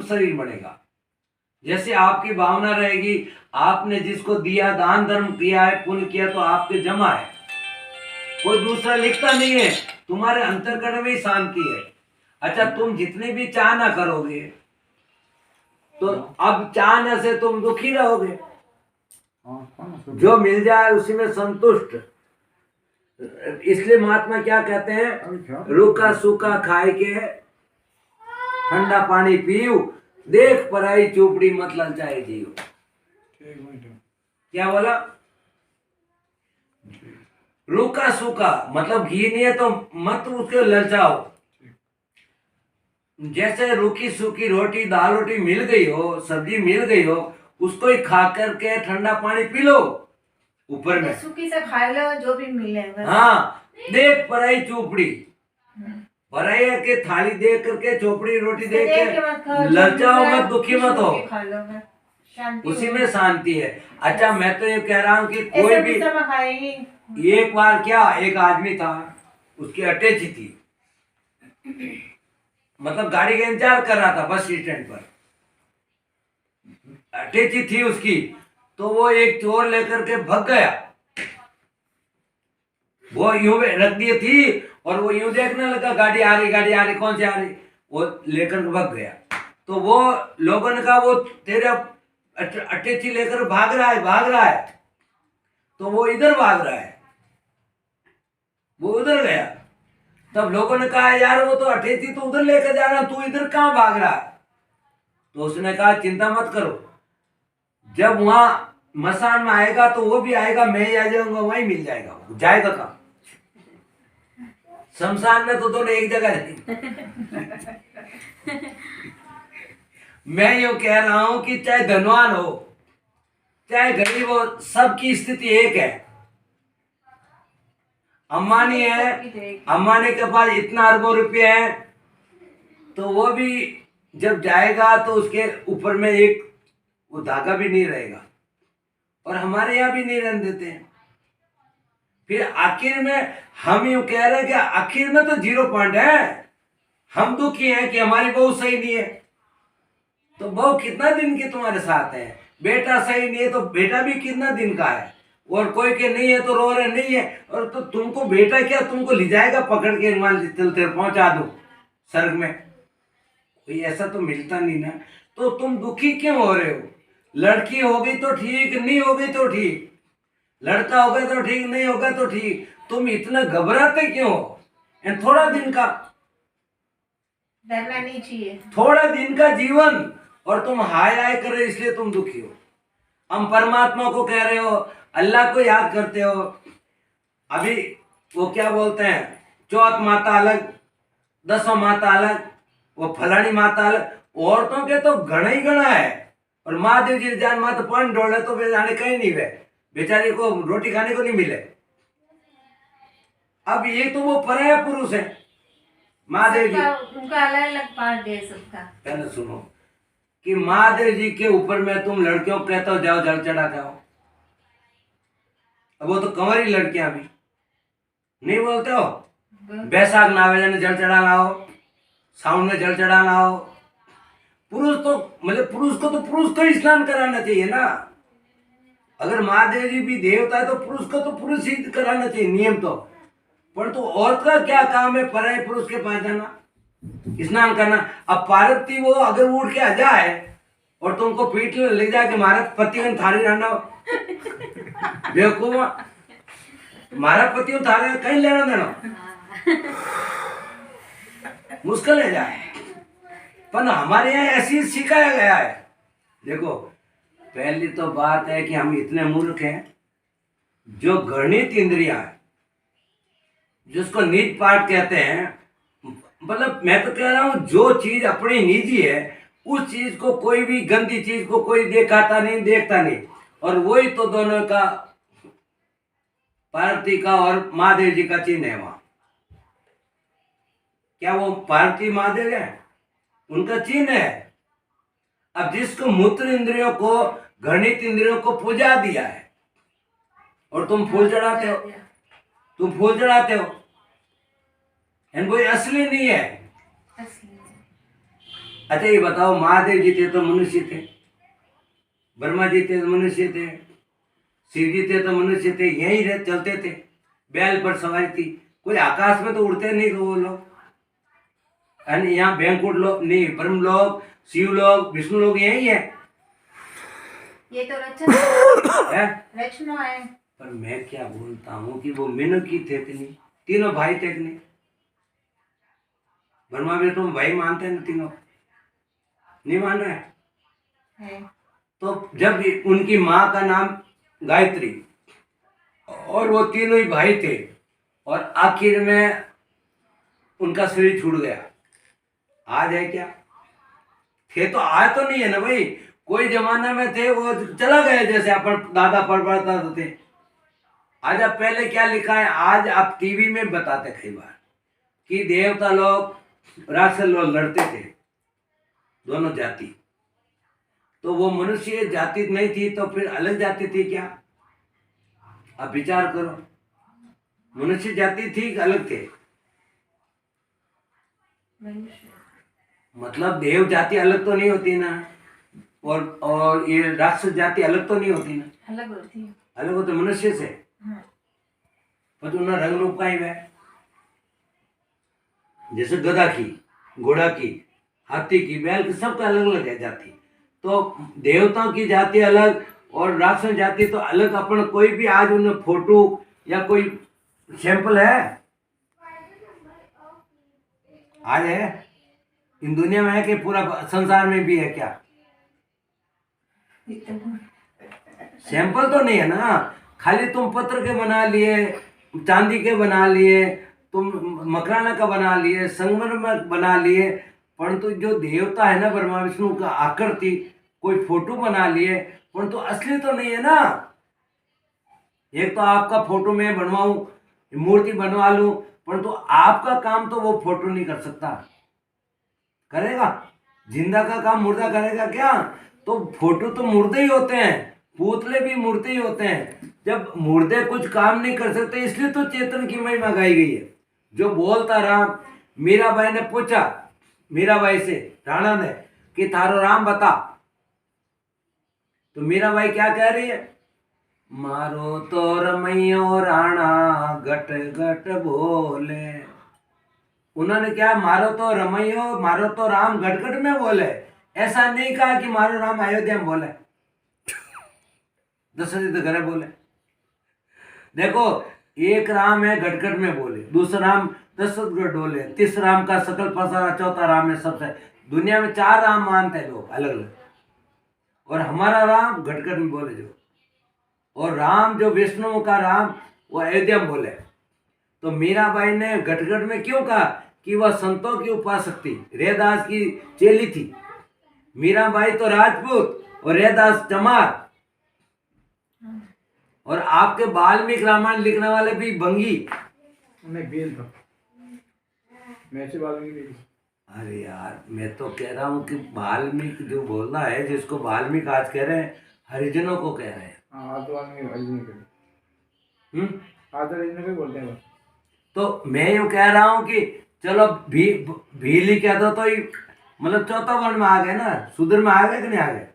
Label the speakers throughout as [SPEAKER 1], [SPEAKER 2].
[SPEAKER 1] शरीर बनेगा। जैसे आपकी भावना रहेगी, आपने जिसको दिया, दान धर्म किया है, पुण्य किया, तो आपके जमा है, कोई दूसरा लिखता नहीं है, तुम्हारे अंतर्करण में शांति है। अच्छा, तुम जितनी भी चाहना करोगे तो अब चाहने से तुम दुखी रहोगे। जो मिल जाए उसी में संतुष्ट। इसलिए महात्मा क्या कहते हैं, रूखा सूखा खाए के ठंडा पानी पीऊ, देख पराई चोपड़ी मत ललचाए जियो। क्या बोला? रूखा सूखा मतलब घी नहीं है तो मत उसके ललचाओ। जैसे रूखी सूखी रोटी, दाल रोटी मिल गई हो, सब्जी मिल गई हो, उसको ही खा करके ठंडा पानी पी लो। ऊपर में
[SPEAKER 2] सूखी से खा लो जो भी मिले।
[SPEAKER 1] हाँ, देख पराई चोपड़ी, पराई के थाली देख करके, चोपड़ी रोटी देख के ललचाओ मत, दुखी मत हो, उसी में शांति है। अच्छा, मैं तो ये कह रहा हूँ कि कोई भी, एक बार क्या, एक आदमी था, उसकी अटैची थी, मतलब गाड़ी का इंतजार कर रहा था बस स्टैंड पर, अटैची थी उसकी, तो वो एक चोर लेकर के भग गया। वो यूं रख दी थी और वो यूं देखने लगा, गाड़ी आ रही, कौन सी आ रही, वो लेकर भग गया। तो वो लोगों ने कहा, वो तेरे अटैची लेकर भाग रहा है, तो वो इधर भाग रहा है, वो उधर गया। तब लोगों ने कहा, यार वो तो अटैची तो उधर लेकर जा रहा, तू इधर कहाँ भाग रहा है? तो उसने कहा, चिंता मत करो, जब वहां मसान में आएगा तो वो भी आएगा, मैं ही आ जाऊंगा, वहीं मिल जाएगा। जाएगा कहाँ? शमशान में तो दोनों एक जगह जाएंगे। मैं यूं कह रहा हूं कि चाहे धनवान हो चाहे गरीब हो, सबकी स्थिति एक है। अंबानी है, अंबानी के पास इतना अरबों रुपये है, तो वो भी जब जाएगा तो उसके ऊपर में एक वो धागा भी नहीं रहेगा, और हमारे यहाँ भी नहीं रहने देते हैं। फिर आखिर में हम यूं कह रहे हैं कि आखिर में तो 0 पॉइंट है। हम दुखी हैं कि हमारी बहू सही नहीं है, तो बहू कितना दिन की तुम्हारे साथ है, बेटा सही नहीं है तो बेटा भी कितना दिन का है, और कोई के नहीं है तो रो रहे नहीं है, और तो तुमको बेटा क्या तुमको ले जाएगा पकड़ के, मान चलते पहुंचा दो स्वर्ग में, कोई ऐसा तो मिलता नहीं ना। तो तुम दुखी क्यों हो रहे हो? लड़की होगी तो ठीक, नहीं होगी तो ठीक, लड़का होगा तो ठीक, नहीं होगा तो ठीक, तुम इतना घबराते क्यों हो? थोड़ा दिन का,
[SPEAKER 2] डरना नहीं चाहिए,
[SPEAKER 1] थोड़ा दिन का जीवन, और तुम हाय हाय कर रहे इसलिए तुम दुखी हो। हम परमात्मा को कह रहे हो, अल्लाह को याद करते हो। अभी वो क्या बोलते हैं, चौथ माता अलग, 10वां माता अलग, वो फलानी माता अलग। औरतों के तो घना ही घना है, और महादेव जी जान माता पन डोले तो जाने कहीं नहीं गए, बेचारी को रोटी खाने को नहीं मिले। अब ये तो वो पराया पुरुष है महादेव जी,
[SPEAKER 2] उनका अलग अलग पार्ट है सबका।
[SPEAKER 1] कहना सुनो कि महादेव जी के ऊपर में तुम लड़कियों को कहते हो जाओ जल चढ़ा के आओ, अब वो तो कंवरी लड़कियां भी नहीं बोलते हो, बैसाख नावे ने जल चढ़ाना हो, साउन में जल चढ़ाना हो। पुरुष तो मतलब पुरुष को तो पुरुष को ही स्नान कराना चाहिए ना। अगर महादेव जी भी देवता है तो पुरुष को तो पुरुष ही कराना चाहिए नियम तो। परंतु औरत का क्या काम है पराये पुरुष के पास जाना, स्नान करना? अब पार्वती वो अगर उठ के आ जाए और तुमको पीठ ले जाके महाराज पति थारी रहना, बेवकूफ, हमारा पति थारे कहीं लेना देना मुश्किल है जाए। पर हमारे यहाँ ऐसी सिखाया गया है। देखो, पहली तो बात है कि हम इतने मूर्ख हैं, जो घृणित इंद्रियां है, जिसको निज पाठ कहते हैं, मतलब मैं तो कह रहा हूं जो चीज अपनी निजी है उस चीज को, कोई भी गंदी चीज को कोई देखता नहीं, और वही तो दोनों का, पार्वती का और महादेव जी का चिन्ह है। वहां क्या वो पार्वती महादेव है? उनका चिन्ह है। अब जिसको मूत्र इंद्रियों को, घृणित इंद्रियों को पूजा दिया है, और तुम फूल चढ़ाते हो, वो असली नहीं है। अच्छा ये बताओ, महादेव जी थे तो मनुष्य थे, ब्रह्मा जी थे तो मनुष्य थे, शिव जी थे तो मनुष्य थे, यहीं रह चलते थे, बैल पर सवारी थी, कोई आकाश में तो उड़ते नहीं थे वो लोग। और यहाँ बैंकुट लोग नहीं, ब्रह्म लोग, शिव लोग, विष्णु लोग यही है।
[SPEAKER 2] ये तो रचना
[SPEAKER 1] है?
[SPEAKER 2] रचना है।
[SPEAKER 1] पर मैं क्या बोलता हूँ कि वो मीनू की थे कि नहीं, तीनों भाई थे कि नहीं, ब्रह्मा विष्णु भाई मानते हैं ना तीनों, नहीं मान रहे हैं?
[SPEAKER 2] है।
[SPEAKER 1] तो जब उनकी माँ का नाम गायत्री और वो तीनों ही भाई थे और आखिर में उनका शरीर छूट गया, आज है क्या? थे तो आज तो नहीं है ना भाई, कोई जमाना में थे वो चला गया, जैसे अपन दादा परदादा थे। आज आप पहले क्या लिखा है, आज आप टीवी में बताते कई बार कि देवता लोग राक्षस लोग लड़ते थे, दोनों जाति, तो वो मनुष्य जाति नहीं थी तो फिर अलग जाति थी क्या? आप विचार करो, मनुष्य जाति थी कि अलग थे? मतलब देव जाति अलग तो नहीं होती ना, और ये राक्षस जाति अलग तो नहीं होती ना,
[SPEAKER 2] अलग होती है।
[SPEAKER 1] अलग होते मनुष्य से,
[SPEAKER 2] हाँ।
[SPEAKER 1] पर तो उन्हें रंग रूप का ही है, जैसे गधा की, घोड़ा की, हाथी की, बैल की, सबका अलग अलग है जाति। तो देवताओं की जाति अलग और राक्षस जाति तो अलग। अपन कोई भी आज उन्हें फोटो या कोई सैंपल है आज है इन दुनिया में, है कि पूरा संसार में भी है क्या? सैंपल तो नहीं है ना, खाली तुम पत्थर के बना लिए, चांदी के बना लिए, तुम मकराना का बना लिए, संगमरमर बना लिए, परंतु जो देवता है ना ब्रह्मा विष्णु का आकृति, कोई फोटो बना लिए, परंतु असली तो नहीं है ना। एक तो आपका फोटो में बनवाऊं, मूर्ति बनवा लूं, परंतु आपका काम तो वो फोटो नहीं कर सकता, करेगा? जिंदा का काम मुर्दा करेगा क्या? तो फोटो तो मुर्दे ही होते हैं, पुतले भी मुर्दे ही होते हैं। जब मुर्दे कुछ काम नहीं कर सकते, इसलिए तो चेतन की महिमा गाई गई है। जो बोलता राम, मीराबाई ने पूछा मीराबाई से, राणा ने, कि थारो राम बता, तो मीराबाई क्या कह रही है? मारो तो रमैयो राणा गट गट बोले। उन्होंने क्या, मारो तो रमैयो, मारो तो राम गटगट में बोले, ऐसा नहीं कहा कि मारो राम अयोध्या में बोले, दशरथ घरे बोले। देखो, एक राम है गटगट में बोले, दूसरा राम दशरथ बोले, तीसरा राम का सकल पसारा, चौथा राम है सबसे। दुनिया में 4 राम मानते हैं लोग अलग अलग, और हमारा राम गटगट में बोले जो, और राम जो विष्णु का राम वो अयोध्या में बोले। तो मीराबाई ने गटगट में क्यों कहा? कि वह संतों की उपासक थी, रैदास की चेली थी। मीराबाई तो राजपूत और रैदास चमार, और आपके वाल्मीकि रामायण लिखने वाले भी बंगी।
[SPEAKER 3] नहीं, बेल था, मैं से वाल्मीकि।
[SPEAKER 1] अरे यार, मैं तो कह रहा हूँ कि वाल्मीकि जो बोलना है, जिसको वाल्मीकि आज कह रहे हैं, हरिजनों को कह रहे हैं।
[SPEAKER 3] हाँ, आज तो वाल्मीकि हरिजन के, आज तो हरिजन के बोलते हैं बस।
[SPEAKER 1] तो मैं यूँ कह रहा हूँ कि चलो भीली कह दो तो ही, मतलब चौथा वर्ण में आ गए ना, शूद्र में आ गए कि नहीं आ गए?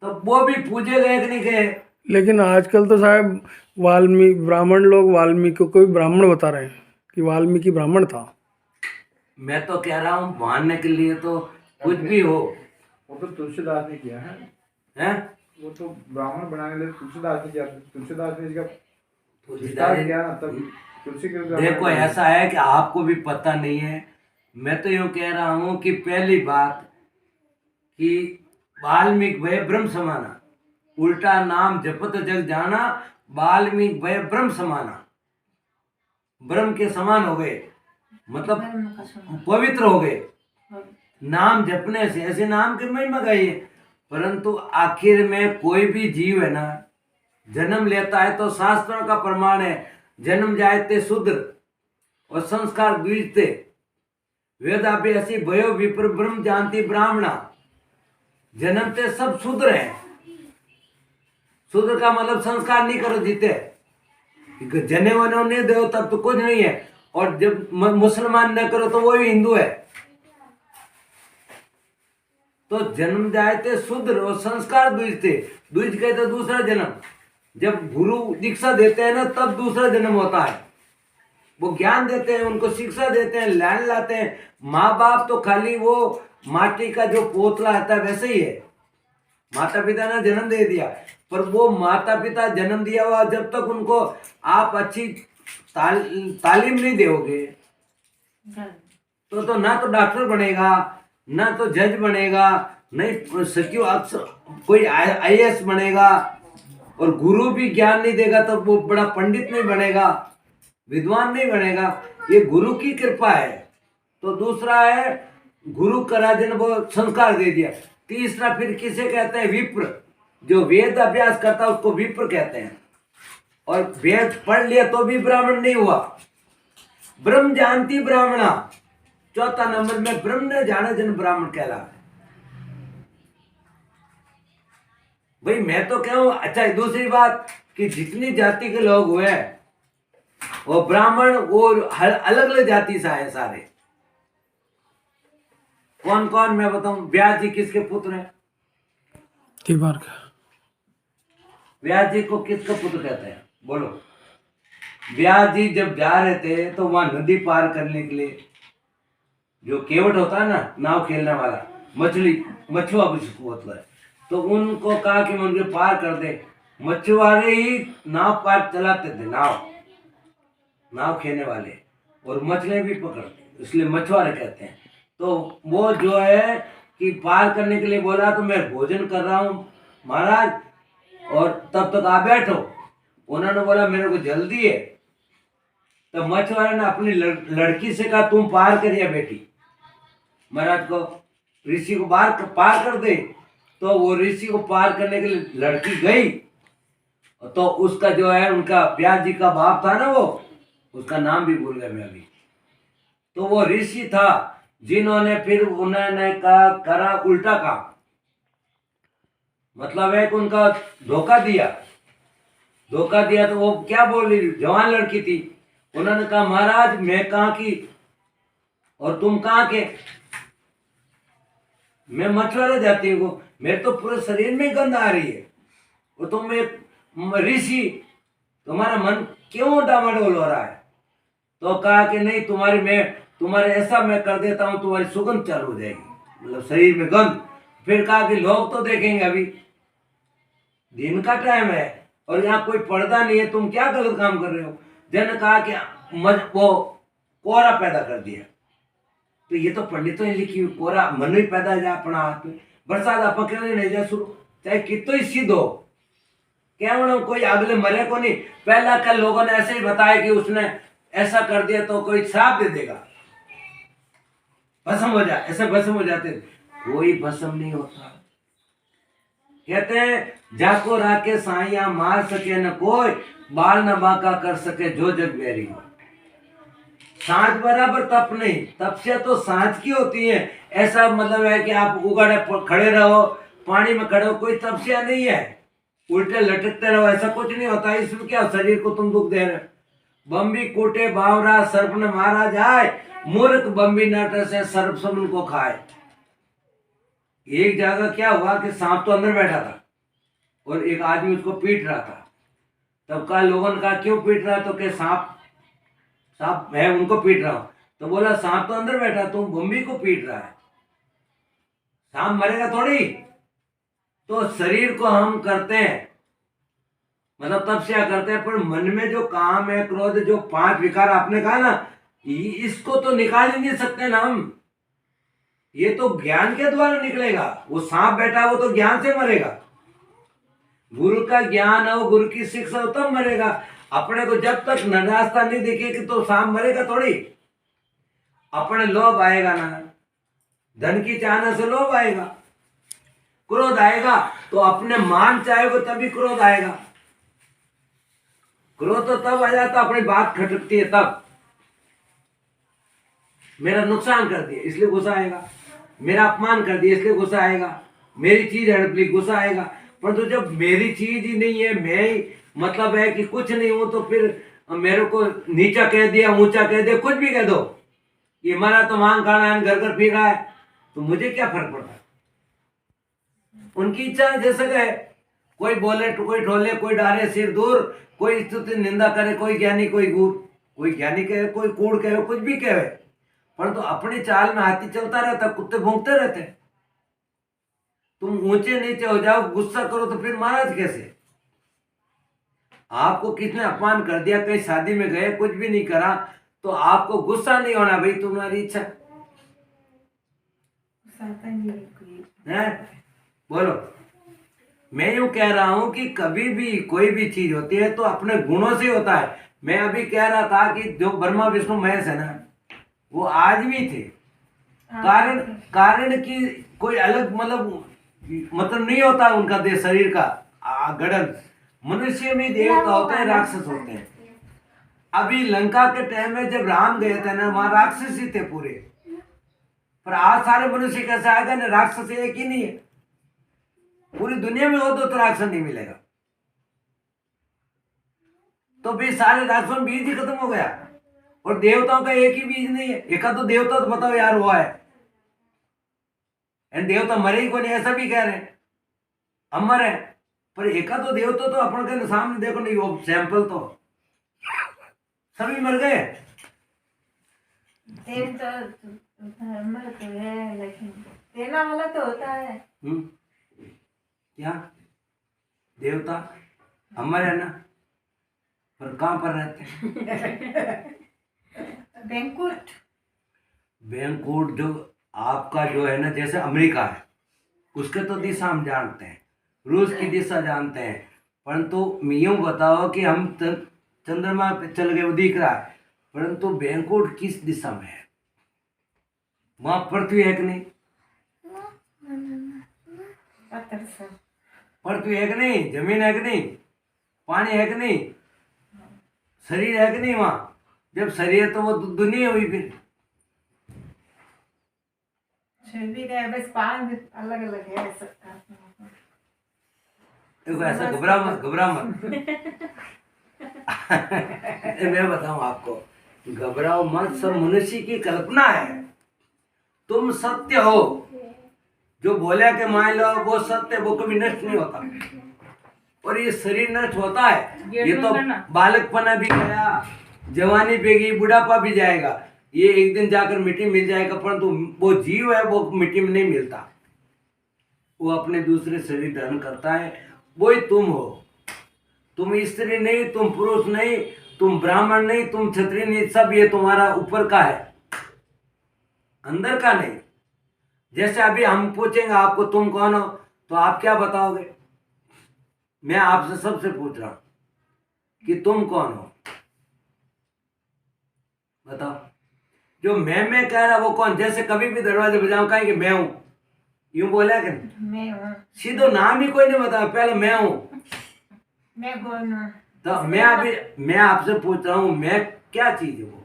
[SPEAKER 1] तो वो भी पूजे गए कि नहीं गए?
[SPEAKER 4] लेकिन आजकल तो साहब वाल्मीकि ब्राह्मण लोग वाल्मीकि को ही ब्राह्मण बता रहे हैं कि वाल्मीकि ब्राह्मण था।
[SPEAKER 1] मैं तो कह रहा हूँ मानने के लिए तो कुछ भी हो।
[SPEAKER 3] वो तो तुलसीदास ने किया है,
[SPEAKER 1] हैं?
[SPEAKER 3] वो तो ब्राह्मण बनाने के लिए तुलसीदास ने किया, तुलसीदास ने इसका
[SPEAKER 1] तो
[SPEAKER 3] विस्तार किया ना, तब तुलसी के
[SPEAKER 1] देखो, ऐसा है कि आपको भी पता नहीं है। मैं तो यूँ कह रहा हूँ कि पहली बात कि वाल्मीकि भय ब्रह्म समाना, उल्टा नाम जपत जग जाना, वाल्मीकि भय ब्रह्म समाना, ब्रह्म के समान हो गए, मतलब पवित्र हो गए नाम जपने से। ऐसे नाम की महिमा गाइए, परंतु आखिर में कोई भी जीव है ना, जन्म लेता है तो शास्त्रों का प्रमाण है, जन्म जायते शूद्र और संस्कार द्विजते, वेदाभ्यासी भयो विप्र ब्रह्म जानती ब्राह्मणा। जन्मते सब शूद्र है, शूद्र का मतलब संस्कार नहीं करो जीते, जने वने नहीं दो तब तो कुछ नहीं है, और जब मुसलमान न करो तो वो भी हिंदू है। तो जन्म जाए थे शुद्ध और संस्कार द्विज थे। द्विज कहते दूसरा जन्म। जब गुरु दीक्षा देते हैं ना तब दूसरा जन्म होता है। वो ज्ञान देते हैं, उनको शिक्षा देते हैं, लैंड लाते हैं। माँ बाप तो खाली वो माटी का जो पोतला आता है वैसे ही है। माता पिता ने जन्म दे दिया, पर वो माता पिता जन्म दिया हुआ जब तक उनको आप अच्छी तालीम नहीं दोगे तो ना तो डॉक्टर बनेगा, ना तो जज बनेगा, नहीं सचिव अक्सर कोई आईएएस बनेगा। और गुरु भी ज्ञान नहीं देगा तो वो बड़ा पंडित नहीं बनेगा, विद्वान नहीं बनेगा। ये गुरु की कृपा है। तो दूसरा है गुरु करा जन वो संस्कार दे दिया। तीसरा फिर किसे कहते हैं? विप्र। जो वेद अभ्यास करता है उसको विप्र कहते हैं। और वेद पढ़ लिया तो भी ब्राह्मण नहीं हुआ। ब्रह्म जानती ब्राह्मणा, चौथा नंबर में ब्रह्म ने जाने जन ब्राह्मण कहला। भाई मैं तो कहूं, अच्छा दूसरी बात कि जितनी जाति के लोग हुए वो ब्राह्मण वो अलग अलग जाति से आए सारे। कौन कौन मैं बताऊं? व्यास जी किसके पुत्र हैं?
[SPEAKER 4] तीबार का।
[SPEAKER 1] व्यास जी को किसका पुत्र कहते हैं? बोलो। व्यास जी जब जा रहे थे तो वहां नदी पार करने के लिए जो केवट होता है ना, नाव खेलने वाला, मछुआ होता है, तो उनको कहा कि मुझे पार कर दे। मछुआरे ही नाव पार चलाते थे, नाव खेलने वाले, और मछलियां भी पकड़ते, इसलिए मछुआरे कहते हैं। तो वो जो है कि पार करने के लिए बोला तो मैं भोजन कर रहा हूँ महाराज, और तब तक आप बैठो। उन्होंने बोला मेरे को जल्दी है। तो मछुआरे ने अपनी लड़की से कहा तुम पार करिए बेटी, महाराज को ऋषि को पार कर दे। तो वो ऋषि को पार करने के लिए लड़की गई। तो उसका जो है उनका व्यास जी का बाप था ना, वो उसका नाम भी भूल गया मैं अभी। तो वो ऋषि था जिन्होंने फिर उन्होंने करा उल्टा काम, मतलब है कि उनका धोखा दिया। तो वो क्या बोल रही, जवान लड़की थी, उन्होंने कहा महाराज मैं कहाँ की और तुम कहाँ के? मैं मछुआरा जाती हूँ, मेरे तो पूरे शरीर में गंध आ रही है, और तुम एक ऋषि, तुम्हारा मन क्यों डामाडोल हो रहा है? तो कहा कि नहीं तुम्हारे ऐसा मैं कर देता हूँ, तुम्हारी सुगंध चालू हो जाएगी, मतलब शरीर में गंध। फिर कहा कि लोग तो देखेंगे, अभी दिन का टाइम है और यहाँ कोई पर्दा नहीं है, तुम क्या गलत काम कर रहे हो? जन कहा कि वो कोहरा पैदा कर दिया। तो ये तो पंडितों ने लिखी हुई, कोहरा मन ही पैदा जाए अपना हाथ में, बरसात आप क्यों नहीं जाए शुरू, चाहे कितो ही सिद्ध हो, क्या कोई अगले मरे को नहीं। पहला कल लोगों ने ऐसे ही बताया कि उसने ऐसा कर दिया तो कोई श्राप दे देगा, भस्म हो जाए, ऐसे भस्म हो जाते। कोई भस्म नहीं होता। कहते हैं जाको राके साइया मार सके न कोई, बाल न बांका कर सके जो जग बैरी हो। सांझ बराबर तप नहीं, तपस्या तो सांझ की होती है। ऐसा मतलब है कि आप उगाड़े खड़े रहो, पानी में खड़े हो, कोई तपस्या नहीं है। उल्टे लटकते रहो, ऐसा कुछ नहीं होता। इसमें क्या शरीर को तुम दुख दे रहे हो? बम्बी कूटे बावरा सर्प ने मारा जाए, मूर्ख बम्बी नट से सर्प समन को खाए। एक जगह क्या हुआ कि सांप तो अंदर बैठा था और एक आदमी उसको पीट रहा था। तब कहा, लोगों ने कहा क्यों पीट रहा है? तो क्या सांप है उनको पीट रहा हूं। तो बोला सांप तो अंदर बैठा, तुम बम्बी को पीट रहा है, सांप मरेगा थोड़ी। तो शरीर को हम करते हैं, मतलब तपस्या करते हैं, पर मन में जो काम है, क्रोध, जो 5 विकार आपने कहा ना, इसको तो निकाल ही नहीं सकते ना हम। ये तो ज्ञान के द्वारा निकलेगा। वो सांप बैठा वो तो ज्ञान से मरेगा। गुरु का ज्ञान हो, गुरु की शिक्षा हो, तब मरेगा। अपने को जब तक नदास्ता नहीं दिखेगी तो सांप मरेगा थोड़ी। अपने लोभ आएगा ना, धन की चाहना से लोभ आएगा, क्रोध आएगा, तो अपने मान चाहेगा तभी क्रोध आएगा। क्रोध तो तब आ जाता अपनी बात खटकती है, तब मेरा नुकसान कर दिया इसलिए गुस्सा आएगा, मेरा अपमान कर दिया इसलिए गुस्सा आएगा, मेरी चीज हड़प ली गुस्सा आएगा। परंतु जब मेरी चीज ही नहीं है, मैं ही मतलब है कि कुछ नहीं हूं, तो फिर मेरे को नीचा कह दिया, ऊंचा कह दिया, कुछ भी कह दो, ये हमारा तो मांग खाना है, घर घर फिर रहा है, तो मुझे क्या फर्क पड़ता है? उनकी इच्छा है जैसे कहे, कोई बोले तो कोई ढोले, कोई डाले सिर दूर, कोई स्तुति निंदा करे, कोई ज्ञानी कोई गूर, कोई ज्ञानी कहे, कोई कूड़ कहे, कुछ भी कहे, परंतु अपनी चाल में हाथी चलता रहता, कुत्ते भौंकते रहते। तुम ऊंचे नीचे हो जाओ, गुस्सा करो तो फिर महाराज कैसे? आपको किसने अपमान कर दिया, कहीं शादी में गए कुछ भी नहीं करा, तो आपको गुस्सा नहीं होना, भाई तुम्हारी इच्छा है। बोलो, मैं यूं कह रहा हूं कि कभी भी कोई भी चीज होती है तो अपने गुणों से होता है। मैं अभी कह रहा था कि जो ब्रह्मा विष्णु महेश है ना, वो आदमी थे, कारण की कोई अलग मतलब नहीं होता उनका देह शरीर का गठन। मनुष्य में देवता होते हैं, राक्षस होते हैं। अभी लंका के टाइम में जब राम गए थे ना, वहां राक्षस ही थे पूरे, पर आज सारे मनुष्य कैसे आ गए ना, राक्षस एक ही नहीं है। पूरी दुनिया में हो तो राक्षस नहीं मिलेगा, तो भी सारे राक्षसों में बीज ही खत्म हो गया। और देवताओं का एक ही बीज नहीं है। एक तो देवता तो बताओ यार हुआ है, देवता मरे ही को नहीं, ऐसा भी कह रहे हैं अमर है, पर एका तो देवता तो अपन के सामने देखो नहीं, वो सैंपल तो सभी मर गए।
[SPEAKER 2] देवता अमर तो है, लेकिन देना वाला तो होता है।
[SPEAKER 1] क्या देवता अमर है ना, पर कहां पर रहते हैं? बैंकुट जो आपका जो है ना, जैसे अमेरिका है, उसके तो दिशा हम जानते हैं, रूस की दिशा जानते हैं, परंतु यूं बताओ कि हम चंद्रमा पे चल गए, वो दिख रहा है, परंतु बैंकुट किस दिशा में है? वहां पृथ्वी है कि नहीं? पृथ्वी है कि नहीं? जमीन है कि नहीं? पानी है कि नहीं? शरीर है कि नहीं? वहां जब शरीर है तो वो दुनिया हुई, फिर
[SPEAKER 2] शरीर है, बस पांच अलग अलग है सबका।
[SPEAKER 1] देखो ऐसा घबरा मत मैं बताऊं आपको, घबराओ मत, सब मनुष्य की कल्पना है। तुम सत्य हो, जो बोले कि मान लो वो सत्य, वो कभी नष्ट नहीं होता। और ये शरीर नष्ट होता है, ये तो बालकपना भी गया, जवानी भी गई, बुढ़ापा भी जाएगा, ये एक दिन जाकर मिट्टी मिल जाएगा, परंतु वो जीव है वो मिट्टी में नहीं मिलता, वो अपने दूसरे शरीर धारण करता है। वही तुम हो, तुम स्त्री नहीं, तुम पुरुष नहीं, तुम ब्राह्मण नहीं, तुम क्षत्रिय नहीं, सब ये तुम्हारा ऊपर का है, अंदर का नहीं। जैसे अभी हम पूछेंगे आपको तुम कौन हो, तो आप क्या बताओगे? मैं आपसे सबसे पूछ रहा हूं कि तुम कौन हो, बताओ। जो मैं कह रहा वो कौन? जैसे कभी भी दरवाजे बजाऊं कहेंगे मैं हूं, यूं बोला कि
[SPEAKER 2] मैं हूं,
[SPEAKER 1] सीधो नाम ही कोई नहीं बताया, पहले मैं हूं।
[SPEAKER 2] मैं कौन हूं?
[SPEAKER 1] तो मैं आपसे पूछ रहा हूं, मैं क्या चीज है? वो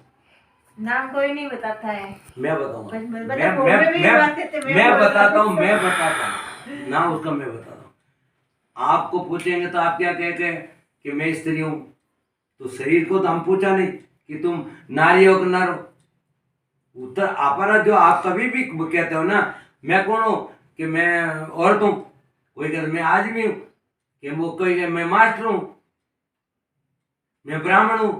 [SPEAKER 2] नाम कोई नहीं बताता है।
[SPEAKER 1] मैं बताऊंगा,
[SPEAKER 2] मैं
[SPEAKER 1] बताता हूँ, ना उसका मैं बताता हूँ। आपको पूछेंगे तो आप क्या कहेंगे कि मैं स्त्री हूं, तो शरीर को तो हम पूछा नहीं कि तुम नारी हो कि नर हो। उत्तर आपरा जो आप कभी भी कहते हो ना, मैं कौन हूं, कि मैं औरत हूं, कोई कहता मैं आदमी हूं, कि वो कोई मैं मास्टर हूं, मैं ब्राह्मण हूं,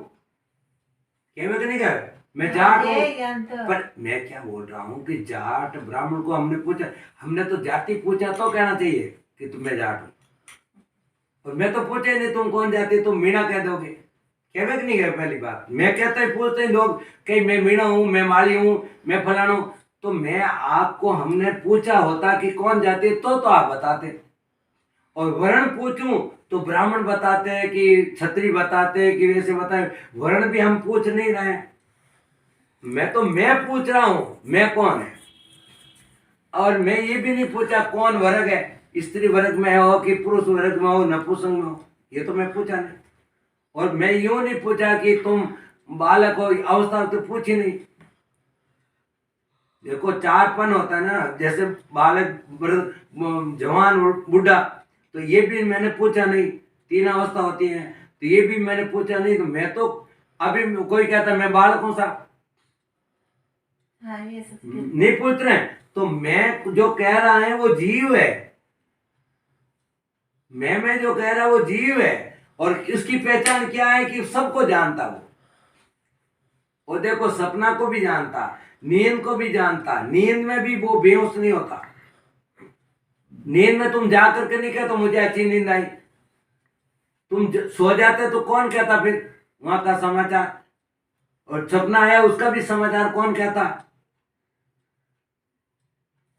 [SPEAKER 1] कहेंगे कि नहीं कहे मैं जाट हूं। पर मैं क्या बोल रहा हूं कि जाट ब्राह्मण को हमने पूछा, हमने तो जाति पूछा तो कहना चाहिए कि तुम मैं जाट हूं, और मैं तो पूछे नहीं तुम कौन जाति, तुम मीणा कह दोगे, कहे कि नहीं कहे? पहली बात मैं कहता ही पूछते ही लोग कहीं मैं मीणा हूं, मैं माली हूं, मैं फलाना हूं, तो मैं आपको हमने पूछा होता कि कौन जाति, तो आप बताते। और वर्ण पूछूं तो ब्राह्मण बताते हैं कि क्षत्रिय बताते हैं कि वैसे बताए, वर्ण भी हम पूछ नहीं रहे हैं। मैं पूछ रहा हूं मैं कौन है, और मैं ये भी नहीं पूछा कौन वर्ग है, स्त्री वर्ग में हो कि पुरुष वर्ग में हो, नपुंसक में हो, ये तो मैं पूछा नहीं। और मैं यूं नहीं पूछा कि तुम बालक हो, अवस्था तो पूछी नहीं। देखो चारपन होता है ना, जैसे बालक, जवान और बुढ़ा, तो ये भी मैंने पूछा नहीं। तीन अवस्था होती है, तो ये भी मैंने पूछा नहीं। तो मैं तो अभी कोई कहता मैं बालक हूं साहब,
[SPEAKER 2] हाँ, ये
[SPEAKER 1] नहीं पूछ रहे हैं। तो मैं जो कह रहा है वो जीव है, मैं जो कह रहा वो जीव है, और इसकी पहचान क्या है कि सबको जानता वो। और देखो सपना को भी जानता, नींद को भी जानता, नींद में भी वो बेहोश नहीं होता। नींद में तुम जा करके नहीं कहते मुझे अच्छी नींद आई, तुम सो जाते तो कौन कहता फिर वहां का समाचार, और सपना आया उसका भी समाचार कौन कहता?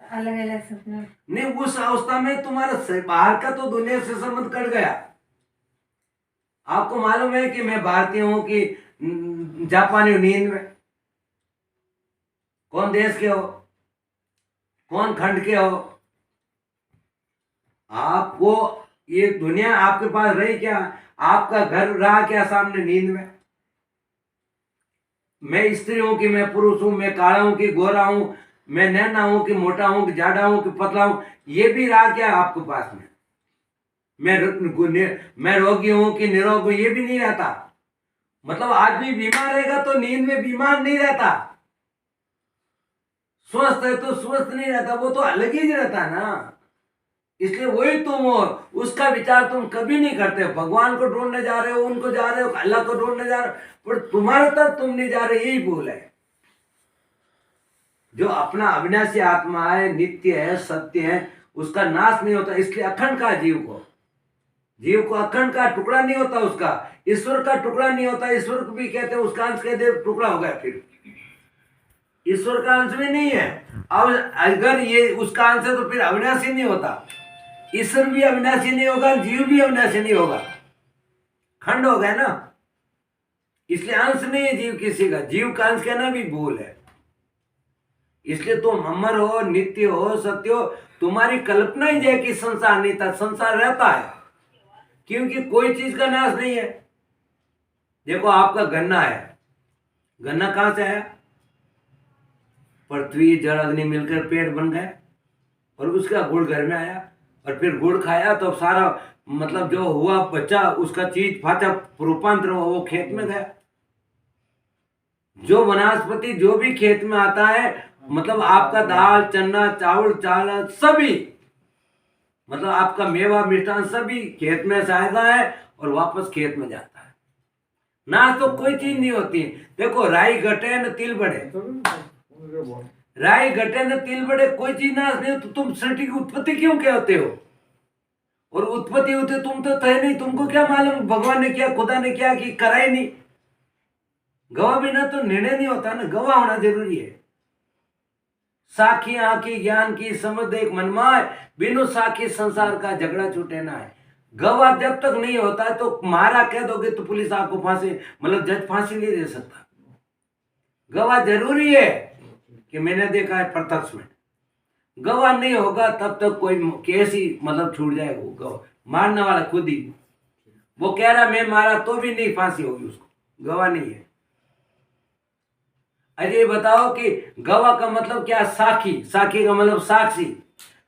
[SPEAKER 2] अलग अलग सपने।
[SPEAKER 1] नहीं, उस अवस्था में तुम्हारा बाहर का तो दुनिया से संबंध कट गया। आपको मालूम है कि मैं भारतीय हूं कि जापानी हूं? नींद में कौन देश के हो, कौन खंड के हो? आपको ये दुनिया आपके पास रही क्या? आपका घर रहा क्या सामने नींद में? मैं स्त्री हूं कि मैं पुरुष हूं, मैं काला हूं कि गोरा हूं, मैं नैना हूं कि मोटा हूं कि जाड़ा हूं कि पतला हूं, ये भी रहा क्या आपके पास में? मैं रोगी हूं कि निरोग हूं, ये भी नहीं रहता। मतलब आदमी बीमार रहेगा तो नींद में बीमार नहीं रहता, स्वस्थ है तो स्वस्थ नहीं रहता, वो तो अलग ही रहता ना। इसलिए वही तुम हो, उसका विचार तुम कभी नहीं करते। भगवान को ढूंढने जा रहे हो, उनको जा रहे हो, अल्लाह को ढूंढने जा रहे हो, पर तुम्हारे तरफ तुम नहीं जा रहे, यही भूल है। जो अपना अविनाशी आत्मा है, नित्य है, सत्य है, उसका नाश नहीं होता। इसलिए अखंड का जीव को अखंड का टुकड़ा नहीं होता, उसका ईश्वर का टुकड़ा नहीं होता। ईश्वर को भी कहते हैं उसका अंश कहते टुकड़ा हो गया, फिर ईश्वर का अंश भी नहीं है। अब अगर ये उसका अंश है तो फिर अविनाशी नहीं होता, ईश्वर भी अविनाशी नहीं होगा, जीव भी अविनाशी नहीं होगा, खंड हो गया ना। इसलिए अंश नहीं है जीव किसी का, जीव का अंश कहना भी भूल है। इसलिए तुम अमर हो, नित्य हो, सत्य हो। तुम्हारी कल्पना ही है कि संसार नहीं था, संसार रहता है, क्योंकि कोई चीज का नाश नहीं है। देखो आपका गन्ना है, गन्ना कहां से आया? पृथ्वी जल अग्नि मिलकर पेड़ बन गए, और उसका गुड़ घर में आया, और फिर गुड़ खाया तो सारा मतलब जो हुआ बच्चा उसका चीज फाचा रूपांतर हुआ, वो खेत में गया। जो वनस्पति जो भी खेत में आता है, मतलब आपका दाल चना चावल चावल सभी, मतलब आपका मेवा मिष्ठान सभी खेत में से आता है और वापस खेत में जाता है। नाश तो कोई चीज नहीं होती। देखो राई घटे न तिल बढ़े, राई घटे न तिल बढ़े, कोई चीज नाश नहीं। तो तुम सृष्टि की उत्पत्ति क्यों कहते हो? और उत्पत्ति होती तुम तो थे नहीं, तुमको क्या मालूम भगवान ने किया, खुदा ने किया कि करा ही नहीं। गवाह बिना तो निर्णय नहीं होता ना, गवाह होना जरूरी है। साखी आंखी ज्ञान की समझ एक मनमाय, बिनु साखी संसार का झगड़ा छूटे ना है। गवाह जब तक नहीं होता है तो मारा कह दोगे तो पुलिस आपको फांसी, मतलब जज फांसी नहीं दे सकता। गवाह जरूरी है कि मैंने देखा है प्रत्यक्ष में। गवाह नहीं होगा तब तक कोई केस ही मतलब छूट जाएगा। वो गवाह मारने वाला खुद ही, वो कह रहा मैं मारा तो भी नहीं फांसी होगी उसको, गवाह नहीं है। अरे बताओ कि गवाह का मतलब क्या? साखी, साखी का मतलब साक्षी।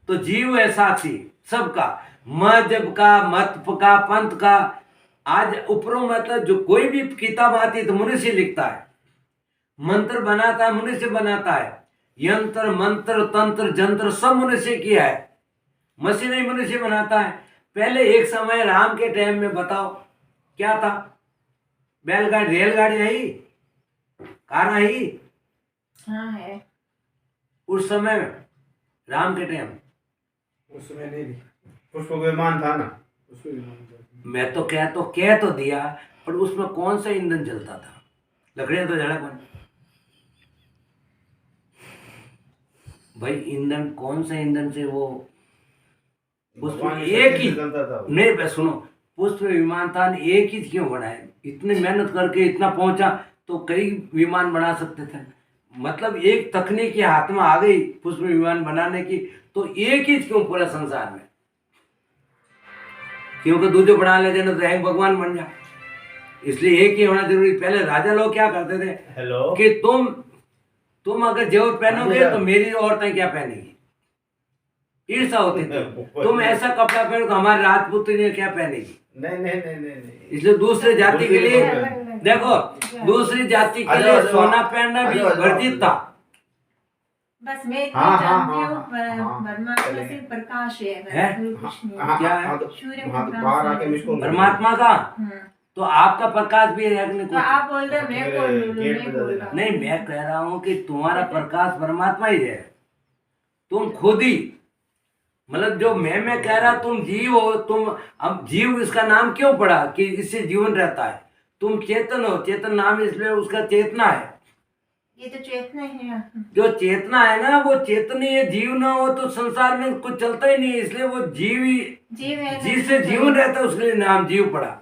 [SPEAKER 1] तो जीव है साक्षी सबका, मजहब का, मत का, पंथ का। आज ऊपरों मतलब जो कोई भी किताब आती है तो मनुष्य लिखता है, मंत्र बनाता है मनुष्य बनाता है, यंत्र मंत्र तंत्र जंत्र सब मनुष्य किया है, मशीन ही मनुष्य बनाता है। पहले एक समय राम के टाइम में बताओ क्या था? बैलगाड़ी, रेलगाड़ी आई, कार आई?
[SPEAKER 2] हाँ है।
[SPEAKER 1] उस समय में राम के टाइम
[SPEAKER 3] उस समय नहीं थी, पुष्पक विमान था ना, उसमें विमान था।
[SPEAKER 1] मैं तो कह तो दिया, पर उसमें कौन सा ईंधन जलता था? लकड़ियां तो जला कौन भाई? ईंधन कौन सा ईंधन से वो उसमें एक ही नहीं, सुनो, पुष्प विमान था, एक ही क्यों बनाए? इतनी मेहनत करके इतना पहुंचा तो कई विमान बना सकते थे। मतलब एक तकनीक हाथ में आ गई पुष्प विमान बनाने की, तो एक ही क्यों पूरा संसार में? क्योंकि दूसरे बना लेते ना तो एक भगवान बन जाए, इसलिए एक ही होना जरूरी। पहले राजा लोग क्या करते थे कि तुम अगर जेवर पहनोगे तो मेरी औरतें क्या पहनेगी, ईर्षा होती थी। तुम ऐसा कपड़ा पहनो तो हमारे राजपूत ने क्या पहनेगी?
[SPEAKER 3] नहीं।
[SPEAKER 1] इसलिए दूसरे जाति के लिए, देखो दूसरी जाति के लिए सोना पहनना भी वर्जित था।
[SPEAKER 2] बस मैं इतना
[SPEAKER 3] हाँ, हाँ,
[SPEAKER 2] जानती
[SPEAKER 3] हाँ,
[SPEAKER 2] हूँ
[SPEAKER 3] हाँ,
[SPEAKER 2] परमात्मा
[SPEAKER 3] चलेंगे।
[SPEAKER 2] सिर्फ प्रकाश है बस,
[SPEAKER 1] है?
[SPEAKER 2] और कुछ नहीं।
[SPEAKER 3] हाँ,
[SPEAKER 1] क्या है?
[SPEAKER 3] हाँ,
[SPEAKER 2] सूर्य
[SPEAKER 3] हाँ, तो
[SPEAKER 2] प्रकाश
[SPEAKER 3] बाहर
[SPEAKER 2] है।
[SPEAKER 3] आके मुझको
[SPEAKER 1] परमात्मा का
[SPEAKER 2] हम्म।
[SPEAKER 1] तो आपका प्रकाश भी है कि
[SPEAKER 2] तो आप बोल रहे मैं
[SPEAKER 3] मेरे
[SPEAKER 2] कौन बोलूं,
[SPEAKER 3] गेट
[SPEAKER 2] मैं
[SPEAKER 3] पे
[SPEAKER 2] बोल
[SPEAKER 3] दे
[SPEAKER 2] रहा हूँ।
[SPEAKER 1] नहीं, मैं कह रहा हूँ कि तुम्हारा प्रकाश परमात्मा ही है। तुम खुद ही, मतलब जो मैं कह रहा, तुम जीव हो। तुम, अब जीव इसका नाम क्यों पड़ा कि इससे जीवन रहता है। तुम चेतन हो, चेतन नाम इसलिए उसका चेतना है।
[SPEAKER 2] ये तो चेतना है।
[SPEAKER 1] जो चेतना है ना, वो चेतनीय जीव ना हो तो संसार में कुछ चलता ही नहीं है। इसलिए वो जीव ही,
[SPEAKER 2] जीव है,
[SPEAKER 1] जिससे जीवन रहता है उसके लिए नाम जीव पड़ा।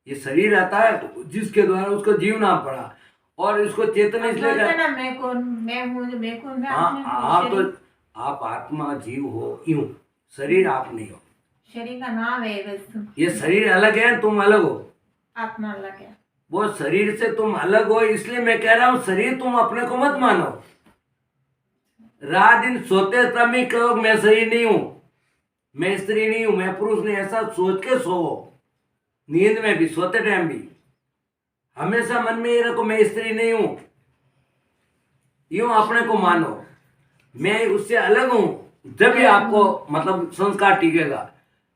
[SPEAKER 1] ये शरीर रहता है जिसके द्वारा उसको जीव नाम पड़ा, और इसको चेतन इसलिए
[SPEAKER 2] बोलते ना मैं कौन, मैं हूँ, मैं कौन, मैं
[SPEAKER 1] हाँ,
[SPEAKER 2] अपने
[SPEAKER 1] आप तो
[SPEAKER 2] शरीर,
[SPEAKER 1] आप आत्मा जीव हो, यूं शरीर आप नहीं हो।
[SPEAKER 2] शरीर का नाम है बस।
[SPEAKER 1] ये शरीर अलग है, तुम अलग हो।
[SPEAKER 2] आत्मा अलग है।
[SPEAKER 1] वो शरीर से तुम अलग हो, इसलिए मैं कह रहा हूं शरीर तुम अपने को मत मानो। रात दिन सोते समय कहो मैं शरीर नहीं हूं, मैं स्त्री नहीं हूं, मैं पुरुष नहीं, ऐसा सोच के सोओ। नींद में भी, सोते टाइम भी हमेशा मन में ये रखो मैं स्त्री नहीं हूं। यूं अपने को मानो मैं उससे अलग हूं। जब भी आपको मतलब संस्कार टिकेगा।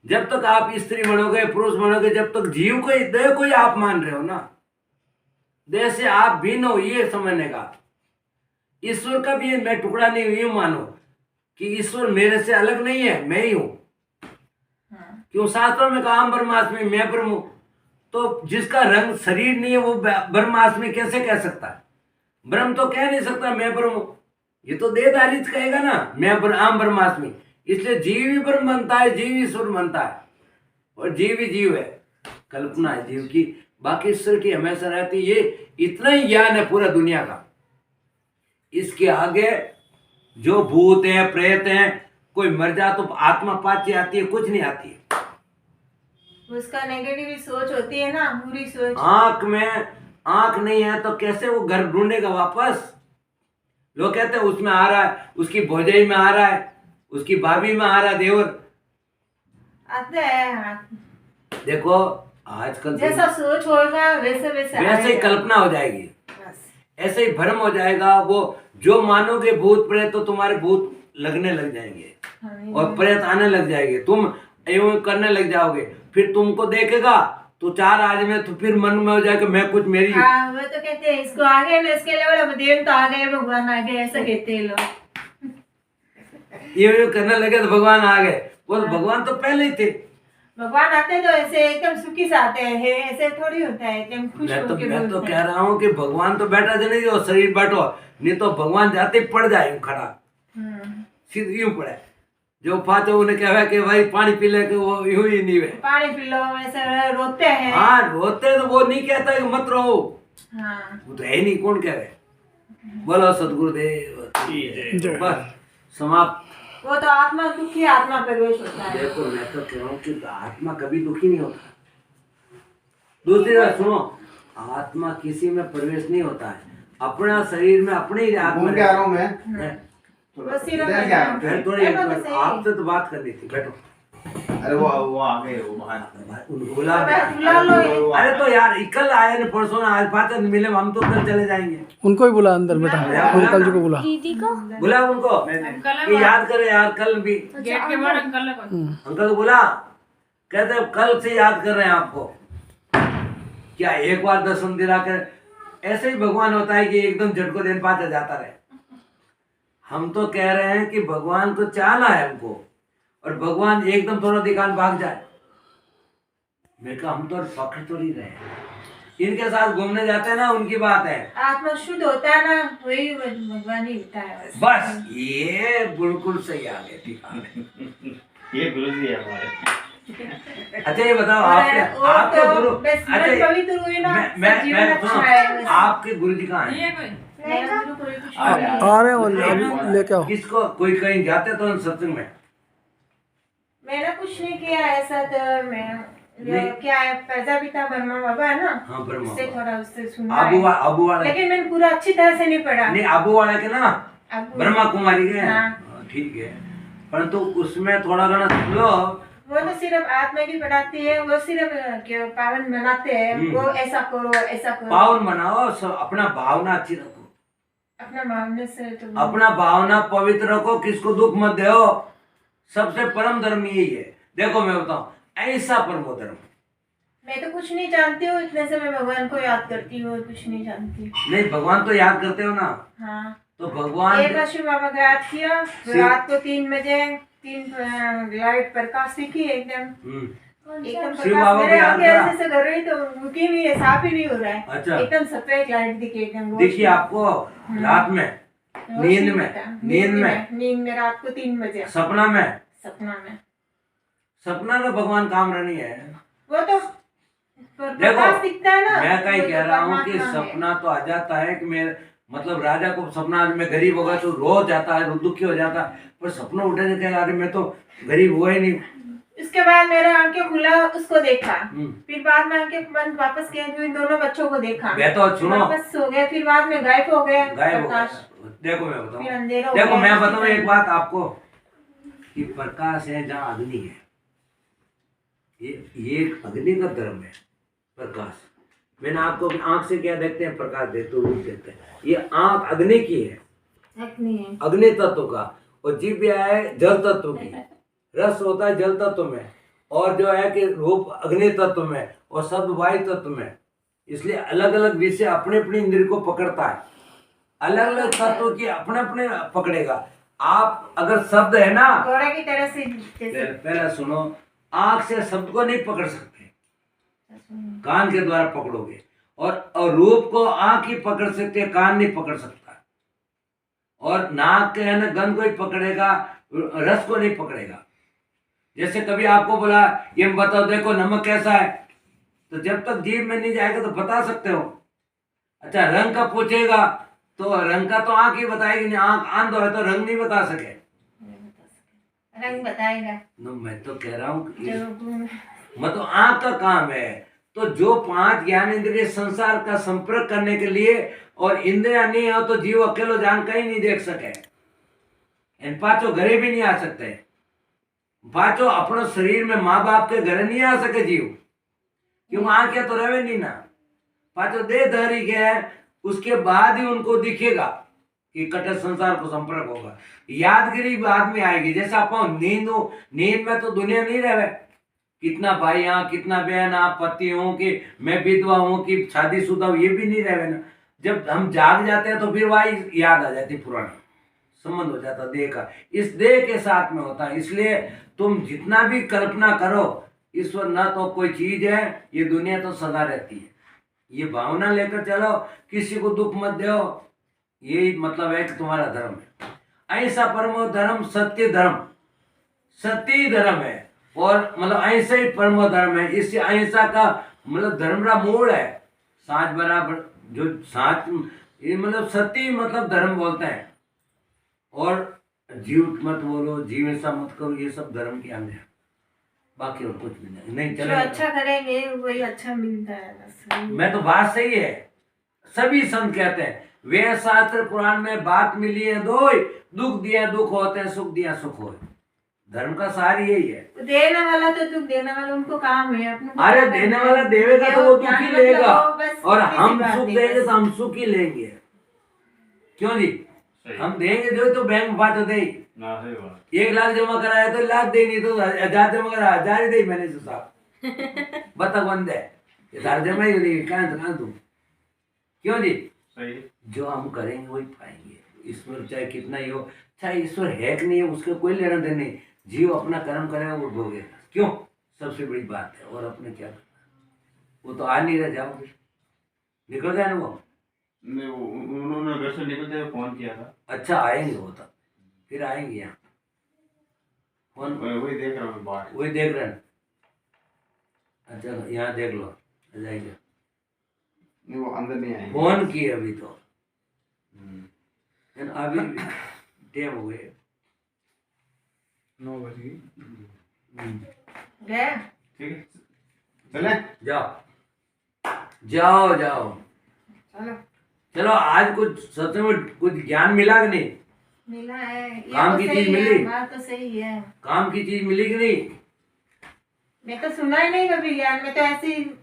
[SPEAKER 1] जब तक आप स्त्री बनोगे, पुरुष बनोगे, जब तक जीव को देह को ही आप मान रहे हो ना, देह से आप भिन्न हो, ये समझने का। ईश्वर का भी मैं टुकड़ा नहीं हूं, यूं मानो कि ईश्वर मेरे से अलग नहीं है, मैं ही हूं। क्यों शास्त्रों में कहा ब्रह्मास्मि, मैं ब्रह्म हूं। तो जिसका रंग शरीर नहीं है वो ब्रह्मास्मि कैसे कह सकता है? ब्रह्म तो कह नहीं सकता मैं ब्रह्म हूं। ये तो देहधारी कहेगा ना मैं आम ब्रह्मास्मि। इसलिए जीव ही ब्रह्म बनता है, जीव ईश्वर बनता है, और जीव ही जीव है। कल्पना है जीव की, बाकी ईश्वर की हमेशा रहती। ये इतना ही ज्ञान है पूरा दुनिया का। इसके आगे जो भूत है, प्रेत है, कोई मर जा तो आत्मा पाची आती है, कुछ नहीं आती है।
[SPEAKER 2] उसका नेगेटिव सोच होती है ना, बुरी सोच।
[SPEAKER 1] आंख में आंख नहीं है तो कैसे वो घर ढूंढेगा वापस? लोग कहते हैं उसमें आ रहा है, उसकी भौजाई में आ रहा है, उसकी भाभी में आ रहा है, देवर।
[SPEAKER 2] आते हैं।
[SPEAKER 1] देखो आजकल
[SPEAKER 2] जैसा सोच होगा वैसे वैसे
[SPEAKER 1] वैसे ही
[SPEAKER 2] आएगा।
[SPEAKER 1] कल्पना हो जाएगी,
[SPEAKER 2] बस।
[SPEAKER 1] ऐसे ही भ्रम हो जाएगा। वो जो मानोगे भूत प्रेत, तो तुम्हारे भूत लगने लग जाएंगे और प्रेत आने लग जाएंगे। तुम यूं करने लग जाओगे, फिर तुमको देखेगा तो चार आज में, तो फिर मन में हो जाएगा मैं कुछ मेरी।
[SPEAKER 2] हाँ, वो तो कहते हैं इसको आगे ना, इसके लेवल देव तो आ गए, भगवान आ गए, ऐसा कहते हैं लोग।
[SPEAKER 1] ये करने लगे तो भगवान आ गए। वो तो भगवान तो पहले ही थे।
[SPEAKER 2] भगवान आते तो ऐसे एकदम सुखी से आते हैं, ऐसे थोड़ी होता है एकदम खुश
[SPEAKER 1] मैं
[SPEAKER 2] होके
[SPEAKER 1] तो
[SPEAKER 2] बोलते
[SPEAKER 1] कह
[SPEAKER 2] हैं।
[SPEAKER 1] रहा हूँ कि भगवान तो बैठा दे नहीं, और शरीर बैठो, नहीं तो भगवान जाते ही पड़ जाए खड़ा, सीधे यूं पड़े। जो पाते उन्हें कहा कि भाई पानी पी ले, कि वो यूं ही नहीं है।
[SPEAKER 2] पानी पी लो, ऐसे रोते हैं।
[SPEAKER 1] हाँ रोते तो वो नहीं कहता कि मत रहो,
[SPEAKER 2] हाँ।
[SPEAKER 1] वो तो है नहीं, कौन कह रहे। बोलो सदगुरुदेव
[SPEAKER 4] जय।
[SPEAKER 1] बस समाप्त।
[SPEAKER 2] वो तो आत्मा दुखी, आत्मा प्रवेश होता है।
[SPEAKER 1] देखो मैं तो कह रहा हूँ कि आत्मा कभी दुखी नहीं होता। दूसरी बात सुनो, आत्मा किसी में प्रवेश नहीं होता है। अपना शरीर में अपने ही आत्मा
[SPEAKER 3] घूम के आ रहा हूँ मैं।
[SPEAKER 2] वो सिर्फ
[SPEAKER 3] इधर क्या है?
[SPEAKER 1] मैं थोड़ी आपसे तो बात करनी थी, बैठो।
[SPEAKER 3] अरे वो आ गए वो बाहर।
[SPEAKER 1] उनको बुला
[SPEAKER 2] बुला लो ये।
[SPEAKER 1] अरे तो यार कल आए न परसों न, आज बात मिले, हम तो कल चले जाएंगे।
[SPEAKER 4] उनको ही बुला अंदर बेटा, अंकल जी को बुला।
[SPEAKER 1] बुला उनको कि याद करे यार, कल भी
[SPEAKER 2] गेट के बाहर अंकल है।
[SPEAKER 1] अंकल को बुला, कहते हैं कल से याद कर रहे हैं आपको। क्या एक बार दर्शन दिला कर ऐसे ही भगवान होता है कि एकदम झटको देन पाते जाता रहे? हम तो कह रहे हैं कि भगवान को चाहना है हमको, और भगवान एकदम थोड़ा दिखान भाग जाए। मैं कहा हम तो पकड़ तो नहीं रहे, इनके साथ घूमने जाते हैं ना, उनकी बात है।
[SPEAKER 2] आत्मा शुद्ध होता है ना, वही भगवान ही होता है
[SPEAKER 1] बस ये बिल्कुल सही आ गए, ठीक आ गए।
[SPEAKER 3] ये गुरु जी है हमारे।
[SPEAKER 1] अच्छा ये बताओ आपके गुरु, अच्छा
[SPEAKER 2] पवित्र हुए ना,
[SPEAKER 1] मैं
[SPEAKER 2] अच्छा
[SPEAKER 1] आपके गुरु जी कहाँ हैं?
[SPEAKER 4] आ रहे हो, अभी लेके आओ।
[SPEAKER 1] किसको, कोई कहीं जाते तो सत्संग में?
[SPEAKER 2] मैंने कुछ नहीं किया ऐसा, तो मैं क्या है, प्रजापिता ब्रह्मा बाबा है ना,
[SPEAKER 1] हाँ ब्रह्मा
[SPEAKER 2] उससे
[SPEAKER 1] बाबा।
[SPEAKER 2] थोड़ा उससे सुना है।
[SPEAKER 1] अबू वाला,
[SPEAKER 2] लेकिन मैंने पूरा अच्छी तरह से नहीं पढ़ा।
[SPEAKER 1] नहीं अबू वाला के ना,
[SPEAKER 2] अबू-
[SPEAKER 1] ब्रह्मा कुमारी के।
[SPEAKER 2] हाँ।
[SPEAKER 1] हाँ, ठीक है, परंतु उसमें थोड़ा घना सुन लो।
[SPEAKER 2] वो तो सिर्फ आत्मा की पढ़ाती है, वो सिर्फ क्या पावन बनाते हैं, वो ऐसा करो ऐसा करो।
[SPEAKER 1] पावन बनाओ, अपना भावना अच्छी रखो।
[SPEAKER 2] अपना भावना से तो
[SPEAKER 1] अपना भावना पवित्र रखो, किसको दुख मत दो। सबसे परम धर्म यही है। देखो मैं बताऊं, ऐसा परमो धर्म।
[SPEAKER 2] मैं तो कुछ नहीं जानती हूँ, इतने से मैं भगवान को याद करती हूँ, कुछ नहीं जानती।
[SPEAKER 1] नहीं, भगवान तो याद करते हो ना।
[SPEAKER 2] हाँ,
[SPEAKER 1] तो भगवान
[SPEAKER 2] एक बार शिव बाबा का याद किया, रात को 3 बजे 3 लाइट प्रकाश दिखी एकदम एकदम
[SPEAKER 1] शिव
[SPEAKER 2] प्रकाश
[SPEAKER 1] बाबा को
[SPEAKER 2] मेरे
[SPEAKER 1] याद
[SPEAKER 2] आंखें
[SPEAKER 1] करा।
[SPEAKER 2] ऐसे से कर रही तो रुकी नहीं है, साफ ही नहीं हो रहा है।
[SPEAKER 1] अच्छा।
[SPEAKER 2] एकदम सफेद लाइट दिखी एकदम।
[SPEAKER 1] देखिए आपको रात में, नींद में
[SPEAKER 2] रात को 3 बजे
[SPEAKER 1] सपना में
[SPEAKER 2] सपना में
[SPEAKER 1] भगवान काम नहीं है।
[SPEAKER 2] वो तो प्रकाश दिखता है ना।
[SPEAKER 1] मैं कहीं
[SPEAKER 2] वो
[SPEAKER 1] कह
[SPEAKER 2] तो
[SPEAKER 1] रहा हूँ कि
[SPEAKER 2] परमात्मा है।
[SPEAKER 1] सपना तो आ जाता है कि मैं मतलब राजा को सपना में गरीब होगा तो रो जाता है, दुखी हो जाता है, पर सपना उठने के अरे मैं तो गरीब हुआ ही नहीं।
[SPEAKER 2] उसके बाद मेरे आंखें खुला, उसको देखा, फिर बाद में आंखें बंद वापस किया, फिर इन दोनों बच्चों को देखा,
[SPEAKER 1] मैं तो सुनो
[SPEAKER 2] वापस सो गया, फिर बाद में गायब हो गया प्रकाश।
[SPEAKER 1] देखो मैं बताऊं,
[SPEAKER 2] फिर अंधेरा हो
[SPEAKER 1] देखो
[SPEAKER 2] गया।
[SPEAKER 1] मैं बताऊं एक बात आपको कि प्रकाश है जहाँ अग्नि है, ये एक अग्नि का धर्म है प्रकाश। मैंने आपको आंख से क्या देखते हैं, प्रकाश देखते रूप देखते हैं, ये आंख अग्नि की है, अग्नि तत्व का, और जीभया है जल तत्व की, रस होता है जल तत्व में, और जो है कि रूप अग्नि तत्व में, और शब्द वायु तत्व में। इसलिए अलग अलग विषय अपने अपने इंद्रिय को पकड़ता है, अलग अलग तत्व की अपने अपने पकड़ेगा। आप अगर शब्द है ना,
[SPEAKER 2] घोड़े की तरह से
[SPEAKER 1] पहले सुनो, आंख से शब्द को नहीं पकड़ सकते, कान के द्वारा पकड़ोगे, और रूप को आंख ही पकड़ सकते है, कान नहीं पकड़ सकता, और नाक के है ना गंध को ही पकड़ेगा, रस को नहीं पकड़ेगा। जैसे कभी आपको बोला ये बताओ देखो नमक कैसा है, तो जब तक जीभ में नहीं जाएगा तो बता सकते हो। अच्छा, रंग का पूछेगा तो रंग का तो आंख ही बताएगी, नहीं आंख अंध है तो रंग नहीं बता सके,
[SPEAKER 2] रंग बताएगा।
[SPEAKER 1] मैं तो कह रहा हूँ मतलब आंख का काम है। तो जो 5 ज्ञान इंद्रिय संसार का संपर्क करने के लिए, और इंद्रिया नहीं हो तो जीव अकेलो जान कहीं नहीं देख सके, इन 5 घरे भी नहीं आ सकते, 5 अपने शरीर में माँ बाप के घर नहीं आ सके जीव, क्यों आंखें तो रहे नहीं ना, 5 देह धारी के हैं, उसके बाद ही उनको दिखेगा कि कटे संसार को संपर्क होगा। यादगिरी बाद में आएगी, जैसा अपन नींद में तो दुनिया नहीं रहे, कितना भाई यहाँ कितना बहन, आप पति हूँ कि मैं विधवा हूँ कि शादीशुदा हूँ, ये भी नहीं रहे ना। जब हम जाग जाते हैं तो फिर वही याद आ जाती, पुरानी संबंध हो जाता देह का, इस देह के साथ में होता है। इसलिए तुम जितना भी कल्पना करो, ईश्वर न तो कोई चीज है, ये दुनिया तो सदा रहती है। ये भावना लेकर चलो, किसी को दुख मत दो, यही मतलब है कि तुम्हारा धर्म है। ऐसा परमो धर्म सत्य धर्म है, और मतलब ऐसा ही परमो धर्म है। इससे अहिंसा का मतलब धर्म का मूल है, साँच बराबर जो साँच, ये मतलब सत्य मतलब धर्म बोलते हैं। और जीव मत बोलो, जीव ऐसा मत करो, ये सब धर्म के अंग है, बाकी और कुछ भी नहीं
[SPEAKER 2] जो
[SPEAKER 1] चलेगा।
[SPEAKER 2] अच्छा करेंगे वही अच्छा मिलता है बस।
[SPEAKER 1] मैं तो बात सही है, सभी संत कहते हैं, वेद शास्त्र पुराण में बात मिली है दो, दुख दिया दुख होते हैं, सुख दिया सुख हो। धर्म का सार यही है।
[SPEAKER 2] देने वाला तो दुख देने वाला उनको काम है, अपने
[SPEAKER 1] अरे देने वाला देवेगा तो वो दुख ही लेगा, और हम
[SPEAKER 2] सीधी बात
[SPEAKER 1] सुख
[SPEAKER 2] है
[SPEAKER 1] देंगे
[SPEAKER 2] बस।
[SPEAKER 1] तो हम सुख ही लेंगे, क्यों जी? हम देंगे जो तो बैंक बात दे, 1 लाख जमा कराया तो 1 लाख दे, नहीं तो 1000 जमा करा 1000 ही दे, मैंने तो साहब बता बंद है, 1000 जमा ही नहीं, कहाँ तुम, क्यों जी? जो हम करेंगे वही पाएंगे। ईश्वर चाहे कितना ही हो, चाहे ईश्वर है कि नहीं है, उसका कोई लेना देना नहीं, जीव अपना कर्म करेगा वो भोगेगा, क्यों? सबसे बड़ी बात है। और अपने क्या करना, वो तो आ नहीं रह जाओगे, निकल गया ना वो,
[SPEAKER 3] उन्होंने घर से निकलते हुए फोन किया था।
[SPEAKER 1] अच्छा आएंगे वो तब, फिर आएंगे यहाँ फोन,
[SPEAKER 3] वही देख रहा हूँ बाहर,
[SPEAKER 1] वही देख रहे हैं। अच्छा यहाँ देख लो, आ जाएंगे।
[SPEAKER 3] नहीं वो अंदर नहीं आए,
[SPEAKER 1] फोन किए अभी तो, अभी टाइम हो गए
[SPEAKER 3] 9 बज गई।
[SPEAKER 2] गया
[SPEAKER 3] ठीक है चले,
[SPEAKER 1] जाओ
[SPEAKER 2] चलो
[SPEAKER 1] चलो। आज कुछ सच में कुछ ज्ञान मिला कि नहीं?
[SPEAKER 2] मिला है, ये
[SPEAKER 1] काम
[SPEAKER 2] तो
[SPEAKER 1] की
[SPEAKER 2] सही
[SPEAKER 1] चीज
[SPEAKER 2] है,
[SPEAKER 1] मिली?
[SPEAKER 2] बात तो सही है।
[SPEAKER 1] काम की चीज मिली कि नहीं?
[SPEAKER 2] मैं तो सुना ही नहीं कभी ज्ञान में, तो ऐसी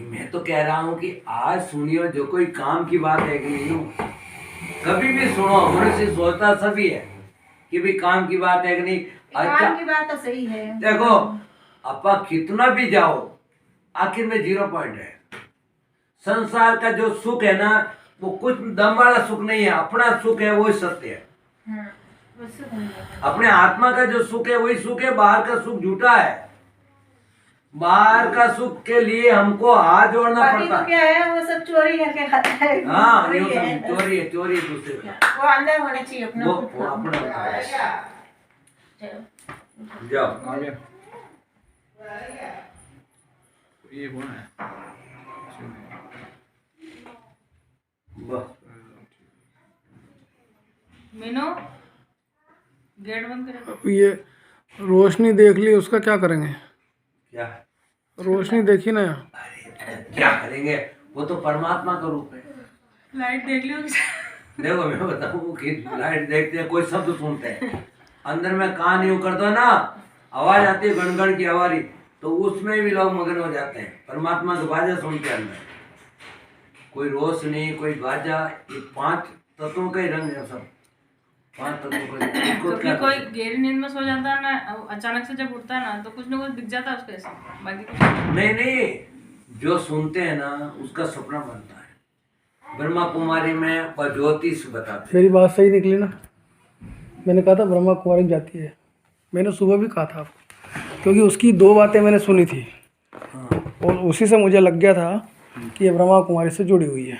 [SPEAKER 1] मैं तो कह रहा हूँ कि आज सुनियो, जो कोई काम की बात है कि नहीं, कभी भी सुनो, मनुष्य सोचता सभी है कि भी काम की बात है कि नहीं।
[SPEAKER 2] काम की बात तो सही है।
[SPEAKER 1] देखो अपा कितना भी जाओ आखिर में 0 पॉइंट है। संसार का जो सुख है ना वो कुछ दम वाला सुख नहीं है, अपना सुख है वही सत्य है।
[SPEAKER 2] वो सुख नहीं है।
[SPEAKER 1] अपने आत्मा का जो सुख है वही सुख है, बाहर का सुख झूठा है। बाहर का सुख के लिए हमको हाथ जोड़ना
[SPEAKER 2] बाकी
[SPEAKER 1] पड़ता
[SPEAKER 2] तो क्या है, वो सब चोरी करके खाता है।
[SPEAKER 1] हाँ
[SPEAKER 2] वही
[SPEAKER 1] ये
[SPEAKER 2] है।
[SPEAKER 1] सब चोरी है, चोरी है दूसरे का।
[SPEAKER 2] वो अंदर होना चाहिए अपना
[SPEAKER 1] वो
[SPEAKER 2] खुद का।
[SPEAKER 1] अपना
[SPEAKER 2] चलो।
[SPEAKER 1] जाओ।
[SPEAKER 3] आ गया ये कौन है?
[SPEAKER 1] वाह।
[SPEAKER 5] मीनू गेट बंद करें।
[SPEAKER 4] अब ये रोशनी देख ली, उसका क्या करेंगे?
[SPEAKER 1] क्या
[SPEAKER 4] रोशनी देखी ना,
[SPEAKER 1] क्या करेंगे? वो तो परमात्मा का रूप है।
[SPEAKER 5] लाइट देख ली होगी।
[SPEAKER 1] देखो मैं बताऊँ कि लाइट देखते हैं, कोई शब्द सुनते हैं, अंदर में कान यूं कर दो ना, आवाज आती है गणगण की आवाज, तो उसमें भी लोग मगन हो जाते हैं। परमात्मा का बाजा सुनते हैं अंदर, कोई रोशनी कोई बाजा, ये 5 तत्वों का ही रंग है सब। 5 तत्वों का इसको
[SPEAKER 5] क्योंकि
[SPEAKER 1] क्या
[SPEAKER 5] कोई
[SPEAKER 1] कहते
[SPEAKER 5] गहरी नींद में सो जाता है ना, अचानक से जब उठता है ना तो कुछ ना कुछ दिख जाता है उसको ऐसा, बाकी कुछ
[SPEAKER 1] हैं? नहीं, जो सुनते हैं ना उसका सपना बनता है। ब्रह्मा कुमारी में और ज्योतिष बताते हैं।
[SPEAKER 4] मेरी बात सही निकली ना? मैंने कहा था ब्रह्मा कुमारी जाती है, मैंने सुबह भी कहा था आपको, क्योंकि उसकी 2 बातें मैंने सुनी थी और उसी से मुझे लग गया था कि ये ब्रह्मा कुमारी से जुड़ी हुई है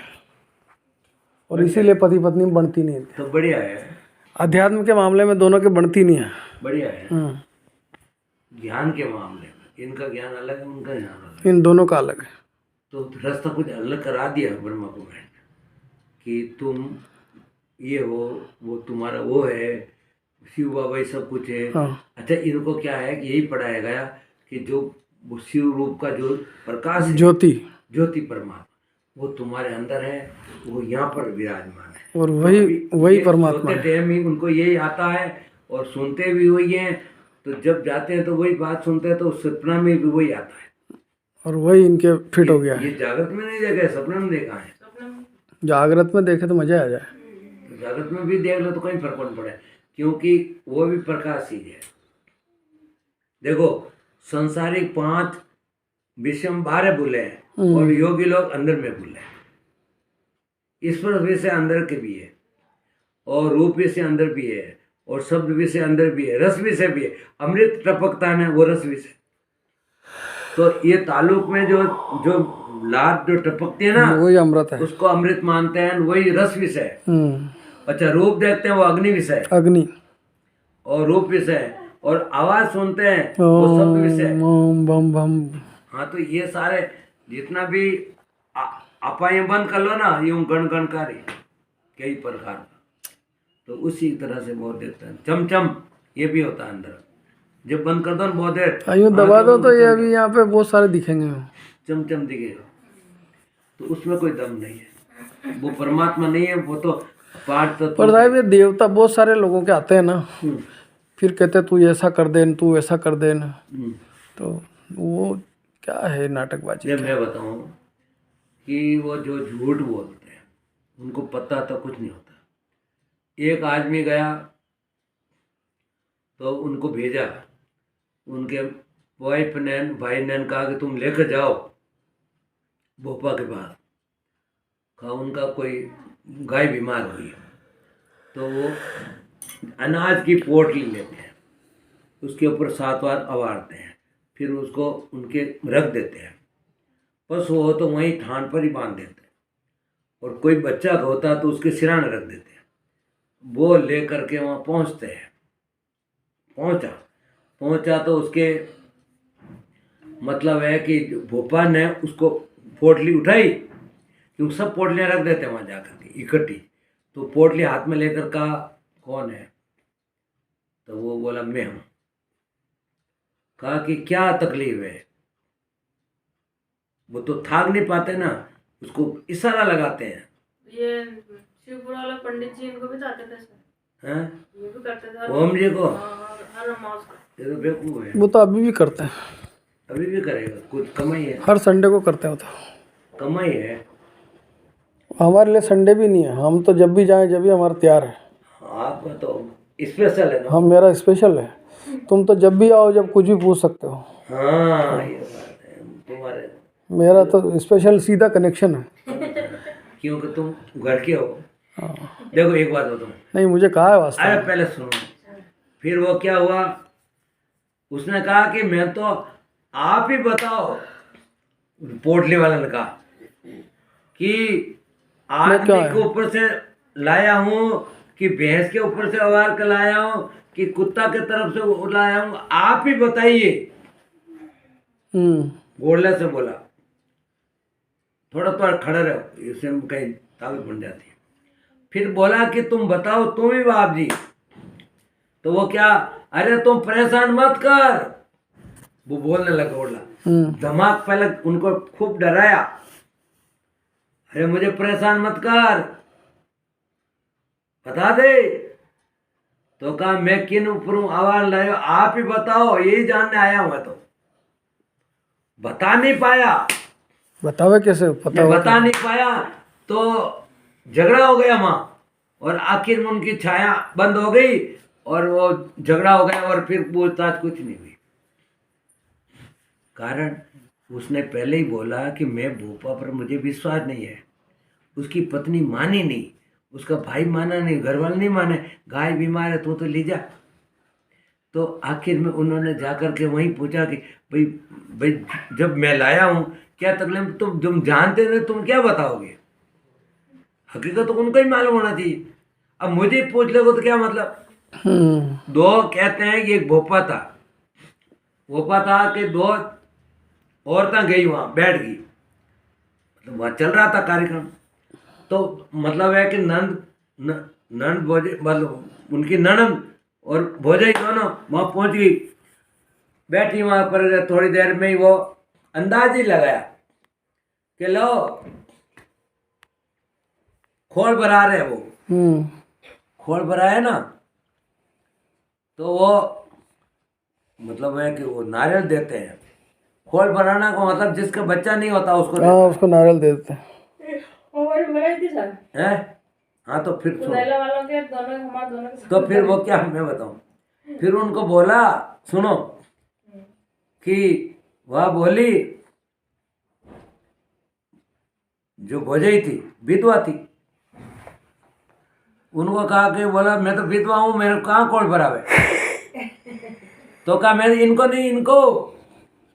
[SPEAKER 4] और इसीलिए पति पत्नी बनती नहीं है।
[SPEAKER 1] तो बढ़िया है,
[SPEAKER 4] अध्यात्म के मामले में दोनों के बनती नहीं है।
[SPEAKER 1] बढ़िया है। ज्ञान के मामले में इनका ज्ञान अलग है, उनका ज्ञान अलग है,
[SPEAKER 4] इन दोनों का अलग है।
[SPEAKER 1] तो रास्ता कुछ अलग करा दिया ब्रह्मा कुमारी ने कि तुम ये हो, वो तुम्हारा वो है, शिव बाबा ये सब कुछ है।
[SPEAKER 4] हाँ।
[SPEAKER 1] अच्छा इनको क्या है कि यही पढ़ाया गया कि जो वो शिव रूप का जो प्रकाश है,
[SPEAKER 4] ज्योति,
[SPEAKER 1] ज्योति परमात्मा वो तुम्हारे अंदर है, वो यहाँ पर विराजमान है।
[SPEAKER 4] और वही
[SPEAKER 1] ये
[SPEAKER 4] परमात्मा
[SPEAKER 1] सोते
[SPEAKER 4] है।
[SPEAKER 1] टाइम ही उनको यही आता है और सुनते भी वही हैं, तो जब जाते हैं तो वही बात सुनते हैं, तो सपना में भी वही आता है
[SPEAKER 4] और वही इनके फिट हो गया है।
[SPEAKER 1] ये जागृत में नहीं देखा है, सपने में देखा है।
[SPEAKER 4] जागृत में देखे तो मजा आ जाए।
[SPEAKER 1] तो जागृत में भी देख लो तो कोई फर्क नहीं पड़े, क्योंकि वो भी प्रकाश ही है। देखो संसारिक 5 विषम बाहर भूले हैं और योगी लोग अंदर में भूले हैं। ईश्वर विषय अंदर के भी है और रूप विषय अंदर भी है और शब्द विषय अंदर भी है, रस विषय भी है। अमृत टपकता है वो रस विषय। तो ये ताल्लुक में जो लाट जो टपकती है ना
[SPEAKER 4] वही अमृत है।
[SPEAKER 1] उसको अमृत मानते हैं, वही रस विषय है। अच्छा रूप देखते हैं वो अग्नि विषय है
[SPEAKER 4] अग्नि
[SPEAKER 1] और रूप विषय है, और आवाज सुनते हैं वो शब्द विषय है।
[SPEAKER 4] ओम बम बम।
[SPEAKER 1] हाँ तो ये सारे जितना भी अपाय बंद कर लो ना, यूं गणकारी कई प्रकार का, तो उसी तरह से बहुत देखते हैं। चमचम ये भी होता है अंदर, जब बंद कर दो ना बहुत देर
[SPEAKER 4] यूँ दबा दो तो ये अभी यहाँ पे बहुत सारे दिखेंगे।
[SPEAKER 1] चमचम दिखेगा, तो उसमें कोई दम नहीं है, वो परमात्मा नहीं है, वो तो पाठ तत्व।
[SPEAKER 4] पर साहब ये देवता बहुत सारे लोगों के आते हैं ना, फिर कहते तू ऐसा कर दे, तू ऐसा कर दे, तो वो क्या है नाटकबाजी।
[SPEAKER 1] जब मैं बताऊं कि वो जो झूठ बोलते हैं उनको पता तो कुछ नहीं होता। एक आदमी गया तो उनको भेजा, उनके वाइफ ने भाई ने कहा कि तुम लेकर जाओ भोपा के पास। कहा उनका कोई गाय बीमार हुई है, तो वो अनाज की पोटली लेते हैं, उसके ऊपर 7 बार अवारते हैं, फिर उसको उनके रख देते हैं। पशु हो तो वहीं ठान पर ही बांध देते हैं, और कोई बच्चा होता तो उसके सिराने रख देते हैं। वो ले करके वहाँ पहुँचते हैं। पहुँचा तो उसके मतलब है कि भोपा ने उसको पोटली उठाई, क्योंकि सब पोटलियाँ रख देते हैं वहाँ जाकर के इकट्ठी। तो पोटली हाथ में लेकर का कौन है, तो वो बोला मैं हूँ। कहा कि क्या तकलीफ है, वो तो थाक नहीं पाते ना, उसको इशारा लगाते हैं।
[SPEAKER 5] ये शिवपुर वाले पंडित जी इनको भी तो आते थे सर।
[SPEAKER 1] हैं?
[SPEAKER 5] ये भी करते थे
[SPEAKER 1] ओम जी को
[SPEAKER 5] हर अमावस को।
[SPEAKER 1] ये तो बेवकूफ है,
[SPEAKER 4] वो तो अभी भी करते हैं,
[SPEAKER 1] अभी भी करेगा, कुछ कमाई है,
[SPEAKER 4] हर संडे को करते हैं वो तो।
[SPEAKER 1] कमाई है।
[SPEAKER 4] हमारे लिए संडे भी नहीं है, हम तो जब भी जाएं जब भी हमारा तैयार है।
[SPEAKER 1] आप तो स्पेशल है ना।
[SPEAKER 4] हम मेरा स्पेशल है, तुम तो जब भी आओ जब कुछ भी पूछ सकते हो।
[SPEAKER 1] हाँ ये बात है तुम्हारे,
[SPEAKER 4] मेरा तो स्पेशल सीधा कनेक्शन है।
[SPEAKER 1] क्योंकि तुम घर के हो। देखो एक बात बताऊं,
[SPEAKER 4] नहीं मुझे कहा है वास्ता।
[SPEAKER 1] अरे पहले सुनो, फिर वो क्या हुआ, उसने कहा कि मैं तो, आप ही बताओ, पोटली वाले ने कहा कि आदमी के ऊपर से लाया हूँ कि भैंस के ऊपर से उबाल कर लाया हूँ कि कुत्ता के तरफ से लाया हूँ, आप ही बताइए। गोले से बोला, थोड़ा थोड़ा खड़े रहो, इससे कहीं ताकत बन जाती है। फिर बोला कि तुम बताओ, तुम ही बाप जी। तो वो क्या, अरे तुम परेशान मत कर, वो बोलने लगा। बोला दिमाग पहले उनको खूब डराया, अरे मुझे परेशान मत कर, बता दे। तो कहा मैं किन ऊपर आवाज लाया, आप ही बताओ, यही जानने आया हूं मैं। तो बता नहीं पाया,
[SPEAKER 4] बतावे कैसे पता
[SPEAKER 1] मैं बता नहीं पाया, तो झगड़ा हो गया वहां, और आखिर में उनकी छाया बंद हो गई और वो झगड़ा हो गया, और फिर पूछताछ कुछ नहीं हुई। कारण उसने पहले ही बोला कि मैं भूपा पर मुझे विश्वास नहीं है। उसकी पत्नी मानी नहीं, उसका भाई माना नहीं, घर वाले नहीं माने, गाय बीमार है तो ले जा। तो आखिर में उन्होंने जाकर के वहीं पूछा कि भाई भाई जब मैं लाया हूँ क्या तकलीफ, तुम जानते नहीं, तुम क्या बताओगे। हकीकत तो उनको ही मालूम होना चाहिए, अब मुझे ही पूछ लोगे तो क्या मतलब। दो कहते हैं कि एक भोपा था कि दो औरतें गई वहाँ बैठ गई, मतलब वहाँ चल रहा था कार्यक्रम। तो मतलब है कि नंद भोजे, मतलब उनकी ननद और भोजाई दोनों वहाँ पहुँच गई, बैठी वहाँ पर। थोड़ी देर में ही वो अंदाज ही लगाया कि लो खोल भरा रहे, वो खोल भरा है ना, तो वो मतलब है कि वो नारियल देते हैं। खोल भराना का मतलब जिसका बच्चा नहीं होता उसको देते हैं।
[SPEAKER 4] उसको नारियल दे देते हैं।
[SPEAKER 1] हैं? हाँ तो फिर सुनो,
[SPEAKER 5] वालों के दोनों, हमारे दोनों के
[SPEAKER 1] तो फिर वो क्या, मैं बताऊं, फिर उनको बोला, सुनो, कि वह बोली, जो भोजाई थी विधवा थी, उनको कहा कि बोला मैं तो विधवा हूं, मेरे कहाँ कोल भरावे। तो कहा मैं इनको नहीं, इनको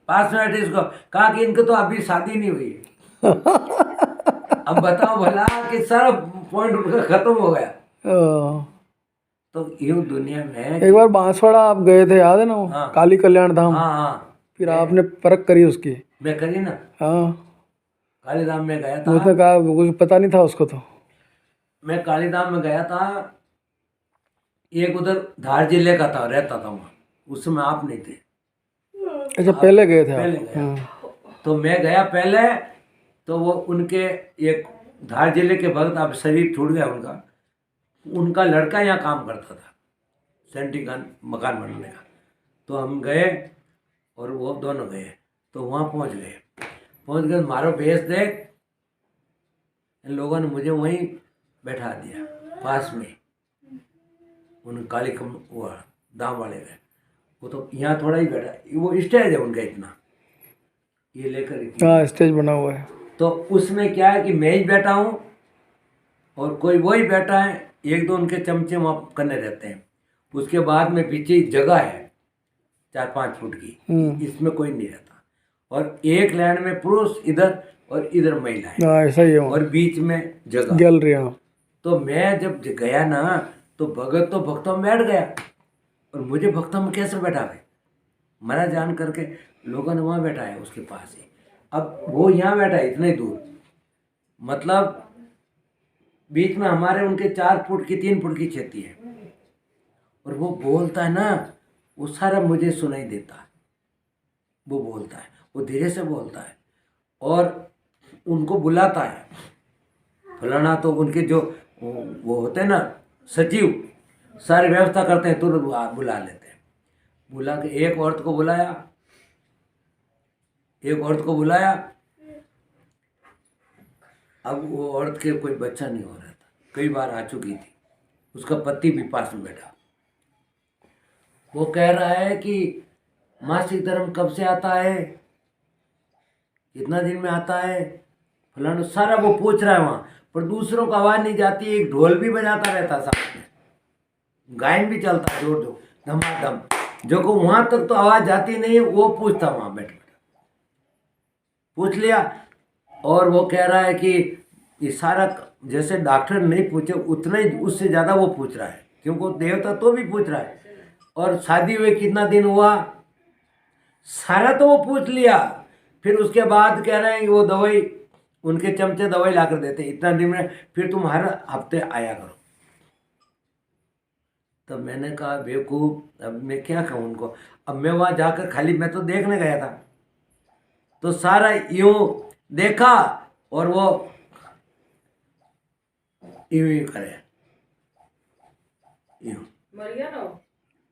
[SPEAKER 1] पास में बैठे इसको कहा कि इनको तो अभी शादी नहीं हुई है। अब बताओ भला कि सारा पॉइंट उनका खत्म हो गया। तो यूं दुनिया में
[SPEAKER 4] एक बार बांसवाड़ा आप गए थे, याद है ना वो?
[SPEAKER 1] हाँ।
[SPEAKER 4] काली कल्याण धाम।
[SPEAKER 1] हाँ
[SPEAKER 4] फिर आपने परख करी उसकी।
[SPEAKER 1] मैं करी ना,
[SPEAKER 4] हाँ,
[SPEAKER 1] कालीधाम में गया था।
[SPEAKER 4] उसने कहा कुछ पता नहीं था उसको। तो
[SPEAKER 1] मैं कालीधाम में गया था, एक उधर धार जिले का था, रहता था वहाँ, उस समय आप नहीं थे।
[SPEAKER 4] अच्छा, पहले गए थे
[SPEAKER 1] पहले
[SPEAKER 4] आप?
[SPEAKER 1] गया। तो मैं गया पहले, तो वो उनके एक धार जिले के भक्त, अब शरीर छूट गया उनका लड़का यहाँ काम करता था, सेंटिकन मकान बनाने का। तो हम गए और वो दोनों गए, तो वहाँ पहुँच गए, मारो भेस देख, इन लोगों ने मुझे वहीं बैठा दिया पास में। उन काली कम वो दाम वाले गए, वो तो यहाँ थोड़ा ही बैठा, वो स्टेज है उनका इतना, ये लेकर
[SPEAKER 4] हाँ स्टेज बना हुआ है।
[SPEAKER 1] तो उसमें क्या है कि मैं ही बैठा हूँ और कोई वही बैठा है, एक दो उनके चमचे वहाँ करने रहते हैं। उसके बाद में पीछे जगह है 4-5 फुट की, इसमें कोई नहीं रहता, और एक लाइन में पुरुष इधर और इधर महिला है।
[SPEAKER 4] हाँ ऐसा ही है,
[SPEAKER 1] और बीच में जगह
[SPEAKER 4] गैलरी। हाँ,
[SPEAKER 1] तो मैं जब गया ना, तो भगत तो भक्तों में बैठ गया, और मुझे भक्तों में कैसे बैठा है, मरा जान करके लोगों ने वहाँ बैठा है उसके पास ही। अब वो यहाँ बैठा है इतने दूर, मतलब बीच में हमारे उनके 4 फुट की 3 फुट की छेती है, और वो बोलता है ना, वो सारा मुझे सुनाई देता है। वो बोलता है, वो धीरे से बोलता है, और उनको बुलाता है फलाना। तो उनके जो वो होते हैं ना सचिव, सारी व्यवस्था करते हैं, तुरंत बुला लेते हैं। बुला के एक औरत को बुलाया, अब वो औरत के कोई बच्चा नहीं हो रहा था, कई बार आ चुकी थी, उसका पति भी पास में बैठा। वो कह रहा है कि मासिक धर्म कब से आता है, कितना दिन में आता है, फलाना सारा वो पूछ रहा है वहाँ। पर दूसरों को आवाज़ नहीं जाती, एक ढोल भी बजाता रहता साथ में, गायन भी चलता है जोर जोर धमाधम, जो को वहाँ तक तो आवाज़ जाती नहीं है, वो पूछता वहाँ बैठ पूछ लिया। और वो कह रहा है कि ये सारा जैसे डॉक्टर नहीं पूछे उतना ही उससे ज़्यादा वो पूछ रहा है, क्योंकि देवता तो भी पूछ रहा है। और शादी हुए कितना दिन हुआ, सारा तो वो पूछ लिया। फिर उसके बाद कह रहे हैं कि वो दवाई, उनके चमचे दवाई ला कर देते, इतना दिन में फिर तुम हर हफ्ते आया करो। तब मैंने कहा बेवकूफ़, अब मैं क्या कहूँ उनको। अब मैं वहाँ जाकर खाली मैं तो देखने गया था, तो सारा यूं देखा और वो यूं ही करे, यूं
[SPEAKER 5] मर गया ना वो?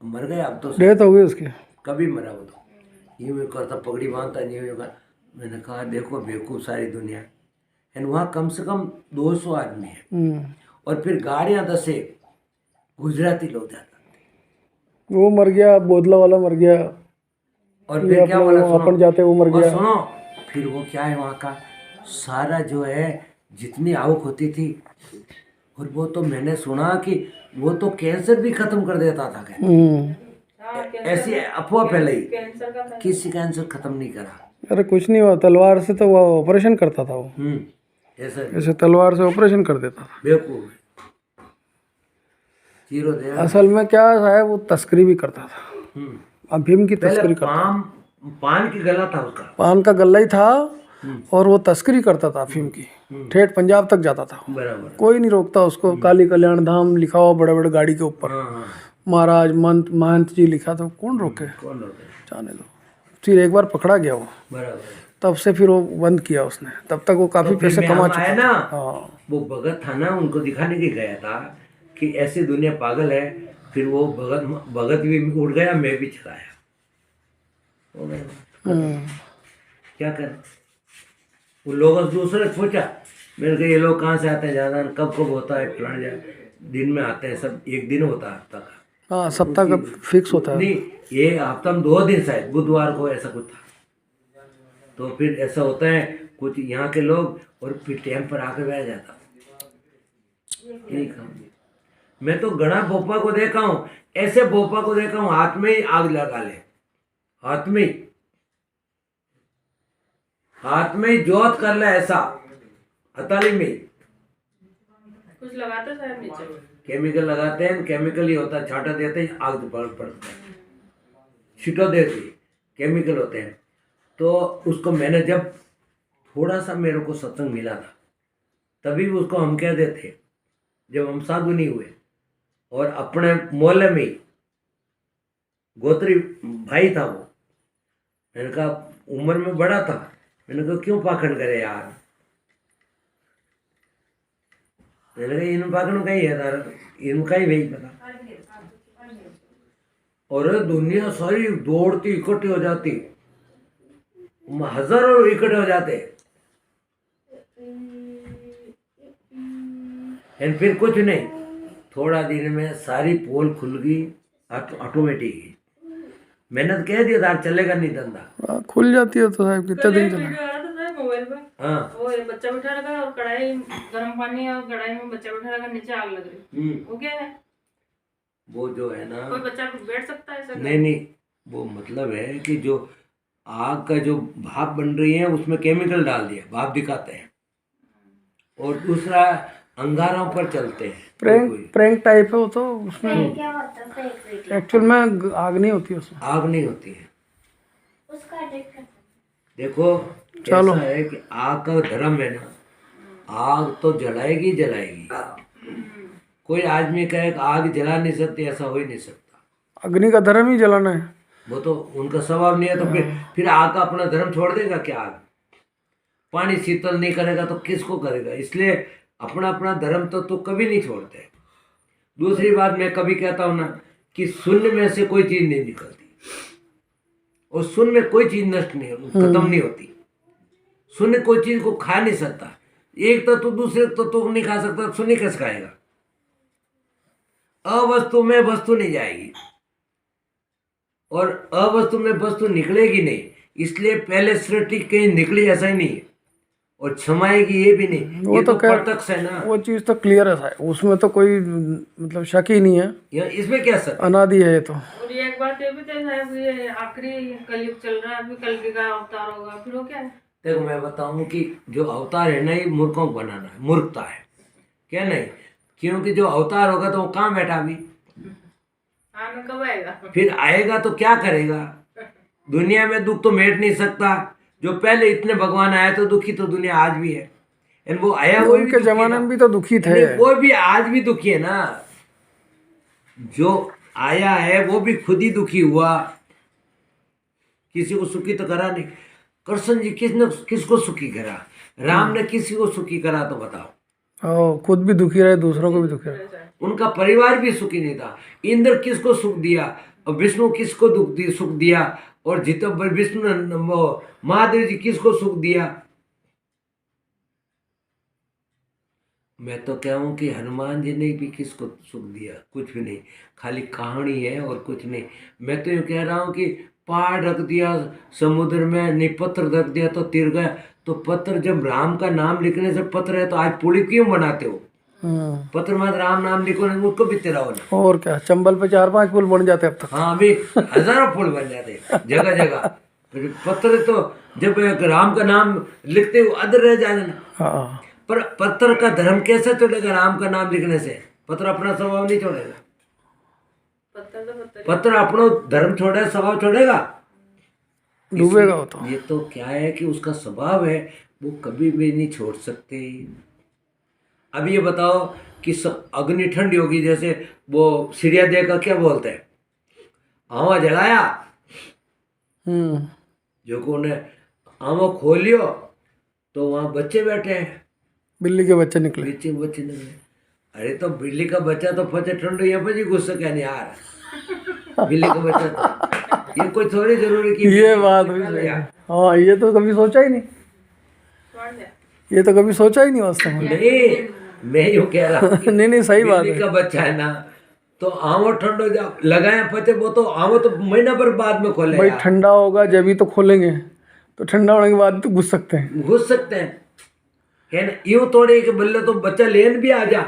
[SPEAKER 1] मर गया। अब तो
[SPEAKER 4] डेथ हो गई उसकी।
[SPEAKER 1] कभी मरा वो तो यूं ही करता, पगड़ी बांधता, यूं ही कर। मैंने कहा देखो बेवकूफ़ सारी दुनिया। एंड वहाँ कम से कम 200 आदमी है, और फिर गाड़ियाँ 10 गुजराती लोग जाते।
[SPEAKER 4] वो मर गया, बोदला वाला मर गया,
[SPEAKER 1] और फिर क्या बोला, सुनो,
[SPEAKER 4] अपन जाते वो मर
[SPEAKER 1] और
[SPEAKER 4] गया।
[SPEAKER 1] सुनो, फिर वो क्या है वहाँ का सारा जो है जितनी आवक होती थी, और वो तो मैंने सुना कि वो तो कैंसर भी खत्म कर देता था, कहते ऐसी अफवाह फैलाई,
[SPEAKER 5] कैंसर का था।
[SPEAKER 1] किसी कैंसर खत्म नहीं करा।
[SPEAKER 4] अरे कुछ नहीं हुआ, तलवार से तो वो ऑपरेशन करता था वो,
[SPEAKER 1] ऐसा
[SPEAKER 4] ऐसे तलवार से ऑपरेशन कर देता था।
[SPEAKER 1] बेवकूफ जीरो दे।
[SPEAKER 4] असल में क्या है, वो तस्करी भी करता था, अफीम की तस्करी करता था।
[SPEAKER 1] पान की गला था उसका,
[SPEAKER 4] पान का गल्ला ही था, और वो तस्करी करता था अफीम की, ठेठ पंजाब तक जाता था।
[SPEAKER 1] बराबर।
[SPEAKER 4] कोई नहीं रोकता उसको। काली कल्याण धाम लिखा हुआ बड़े बड़े गाड़ी के ऊपर, महाराज महंत जी लिखा, तो कौन रोके,
[SPEAKER 1] कौन रोके,
[SPEAKER 4] जाने दो। फिर एक बार पकड़ा गया वो,
[SPEAKER 1] बराबर।
[SPEAKER 4] तब से फिर वो बंद किया उसने, तब तक वो काफी पैसे कमा चुका
[SPEAKER 1] ना।
[SPEAKER 4] हाँ,
[SPEAKER 1] वो भगत था ना, उनको दिखाने के गया था कि ऐसी दुनिया पागल है। फिर वो भगत भी उड़ गया, मैं भी चलाया, हो गया। क्या कर, उन लोगों से दूसरे पूछा, मैंने कहा ये लोग कहाँ से आते हैं, ज़्यादा कब कब होता है, पुराने दिन में आते हैं, सब एक दिन होता है हफ्ता का।
[SPEAKER 4] हाँ सप्ताह का फिक्स होता है।
[SPEAKER 1] नहीं, ये हफ्ता में 2 दिन शायद, बुधवार को ऐसा कुछ था। तो फिर ऐसा होता है कुछ यहाँ के लोग, और फिर टाइम पर आकर बैठ जाता। ठीक है, मैं तो घना भोपा को देखा हूँ, ऐसे भोपा को देखा हूँ हाथ में ही आग लगा ले, हाथ में ही जोत कर ले, ऐसा हथेली में
[SPEAKER 5] कुछ लगाते शायद नीचे।
[SPEAKER 1] केमिकल लगाते हैं, केमिकल ही होता है, छाटा देते हैं, आग पड़ता है, छिटो देती, केमिकल होते हैं। तो उसको मैंने जब थोड़ा सा मेरे को सत्संग मिला था, तभी उसको हम कह देते, जब हम साधु नहीं हुए, और अपने मोहल्ले में गोत्री भाई था वो, मैंने कहा उम्र में बड़ा था, मैंने कहा क्यों पाखंड करे यार, मैंने कहा इन पाखंड का ही है तारा, इनका ही वही पता। और दुनिया सारी दौड़ती इकट्ठी हो जाती, हजारों इकट्ठे हो जाते, एंड फिर कुछ नहीं, थोड़ा दिन में सारी पोल खुल गई ऑटोमेटिक। मैंने तो कह दिया था चलेगा नहीं धंधा।
[SPEAKER 4] खुल जाती है तो साहब कितने दिन चला।
[SPEAKER 5] वीडियो आ रहा था साहब मोबाइल पे,
[SPEAKER 1] हाँ,
[SPEAKER 5] वो एक बच्चा बैठा रखा और कढ़ाई गर्म पानी और कढ़ाई में बच्चा बैठा रखा, नीचे आग लग रही। वो क्या है?
[SPEAKER 1] वो जो है ना,
[SPEAKER 5] कोई बच्चा बैठ सकता है ऐसा?
[SPEAKER 1] नहीं, वो मतलब है कि जो आग का जो भाप बन रही है उसमें केमिकल डाल दिया, भाप दिखाते हैं, और दूसरा अंगारों पर चलते हैं।
[SPEAKER 4] प्रैंक टाइप है वो तो, उसमें एक्चुअल में आग नहीं होती उसमें,
[SPEAKER 1] आग नहीं होती है। देखो
[SPEAKER 4] चलो,
[SPEAKER 1] ऐसा है कि आग का धर्म है ना, आग तो जलाएगी जलाएगी। कोई आदमी कहे कि आग जला नहीं सकती, ऐसा हो ही नहीं सकता।
[SPEAKER 4] अग्नि का धर्म ही जलाना है,
[SPEAKER 1] वो तो उनका स्वभाव नहीं है। तो फिर आग का अपना धर्म छोड़ देगा क्या? आग पानी शीतल नहीं करेगा तो किसको करेगा? इसलिए अपना अपना धर्म तो कभी नहीं छोड़ते। दूसरी बात मैं कभी कहता हूँ ना कि शून्य में से कोई चीज नहीं निकलती, और शून्य में कोई चीज नष्ट नहीं, खत्म नहीं होती। शून्य कोई चीज को खा नहीं सकता, एक तत्व दूसरे तत्व को नहीं खा सकता, सुनी कैसे खाएगा? अवस्तु में वस्तु नहीं जाएगी और अवस्तु में वस्तु निकलेगी नहीं, इसलिए पहले सृष्टि कहीं निकली ऐसा ही नहीं है और क्षमाएगी ये भी नहीं।
[SPEAKER 4] वो
[SPEAKER 1] ये
[SPEAKER 4] तो
[SPEAKER 1] तो
[SPEAKER 4] खैर-
[SPEAKER 1] प्रत्यक्ष है ना,
[SPEAKER 4] वो चीज़ तो क्लियर है, उसमें तो कोई मतलब शक ही नहीं है,
[SPEAKER 1] इसमें क्या सर?
[SPEAKER 4] अनादि है ये तो।
[SPEAKER 5] और ये एक बात ये भी तो है, ये आखिरी कलयुग चल रहा है, अभी कलगी का अवतार होगा, फिर वो क्या है?
[SPEAKER 1] देखो मैं बताऊं कि जो अवतार है ना, ये मूर्खों को बनाना है, मूर्खता है क्या नहीं? क्योंकि जो अवतार होगा तो वो कहाँ बैठा अभी,
[SPEAKER 5] हाँ में कब आएगा?
[SPEAKER 1] फिर आएगा तो क्या करेगा? दुनिया में दुख तो मेट नहीं सकता। जो पहले इतने भगवान आए तो दुखी तो दुनिया आज भी है, एंड वो आया वो भी
[SPEAKER 4] उनके
[SPEAKER 1] दुखी
[SPEAKER 4] जमाने
[SPEAKER 1] था।
[SPEAKER 4] में भी तो दुखी थे।
[SPEAKER 1] नहीं, वो भी आज भी दुखी है ना। जो आया है वो भी खुद ही दुखी हुआ, किसी को सुखी तो करा नहीं। कृष्ण जी किसको सुखी करा? राम ने किसी को सुखी करा तो बताओ?
[SPEAKER 4] और खुद भी दुखी रहे, दूसरों को भी दुखी रहे।
[SPEAKER 1] उनका परिवार भी सुखी नहीं था। इंद्र किसको सुख दिया और विष्णु किसको सुख दिया, और जितो विष्णु महादेव जी किसको सुख दिया? मैं तो कहूँ कि हनुमान जी ने भी किसको सुख दिया? कुछ भी नहीं, खाली कहानी है और कुछ नहीं। मैं तो ये कह रहा हूँ कि पहाड़ रख दिया समुद्र में, नहीं पत्थर रख दिया तो तिर गया। तो पत्थर, जब राम का नाम लिखने से पत्थर है तो आज पुल क्यों बनाते हो? पत्थर मत राम नाम लिखो नहीं, उसको भी तेरा होना।
[SPEAKER 4] और क्या, चंबल पे 4-5 पुल बन जाते अब तक।
[SPEAKER 1] हाँ, अभी हजारों पुल बन जाते जगह जगह। पत्थर तो जब राम का नाम लिखते हो अदर रह जाए ना।
[SPEAKER 4] हाँ,
[SPEAKER 1] पर पत्थर का धर्म कैसे छोड़ेगा राम का नाम लिखने से? पत्थर अपना स्वभाव नहीं छोड़ेगा।
[SPEAKER 5] पत्थर तो पत्थर।
[SPEAKER 1] पत्थर अपना धर्म छोड़े, स्वभाव छोड़ेगा?
[SPEAKER 4] डूबेगा वो तो।
[SPEAKER 1] ये तो क्या है कि उसका स्वभाव है, वो कभी भी नहीं छोड़ सकते। अब ये बताओ कि अग्नि ठंडी होगी, जैसे वो सीढ़िया देकर क्या बोलते हैं, आवा जलाया, जो को ने आवा खोलियो तो वहाँ बच्चे बैठे हैं,
[SPEAKER 4] बिल्ली के बच्चे निकले।
[SPEAKER 1] बच्चे बच्चे निकले। अरे तो बिल्ली का बच्चा तो फटे ठंडो यहाँ पर जी घुस सके नहीं यार। बिल्ली का बच्चा तो ये कोई थोड़ी जरूरी कि
[SPEAKER 4] ये बात हुई सही है। हाँ, ये तो कभी सोचा ही नहीं,
[SPEAKER 5] छोड़ दे।
[SPEAKER 4] ये तो कभी सोचा ही नहीं वास्तव में।
[SPEAKER 1] नहीं, मैं यूँ कह रहा हूँ कि
[SPEAKER 4] नहीं नहीं, सही बात
[SPEAKER 1] बिल्ली
[SPEAKER 4] है।
[SPEAKER 1] का बच्चा है ना, तो आमो ठंडो जब लगाया पते, वो तो आमो तो महीना भर बाद में खोले
[SPEAKER 4] भाई
[SPEAKER 1] यार।
[SPEAKER 4] ठंडा होगा जब ही तो खोलेंगे, तो ठंडा होने के बाद तो घुस सकते हैं।
[SPEAKER 1] घुस सकते हैं क्या? यूं थोड़े कि बल्ले तो बच्चा लेन भी आ जा,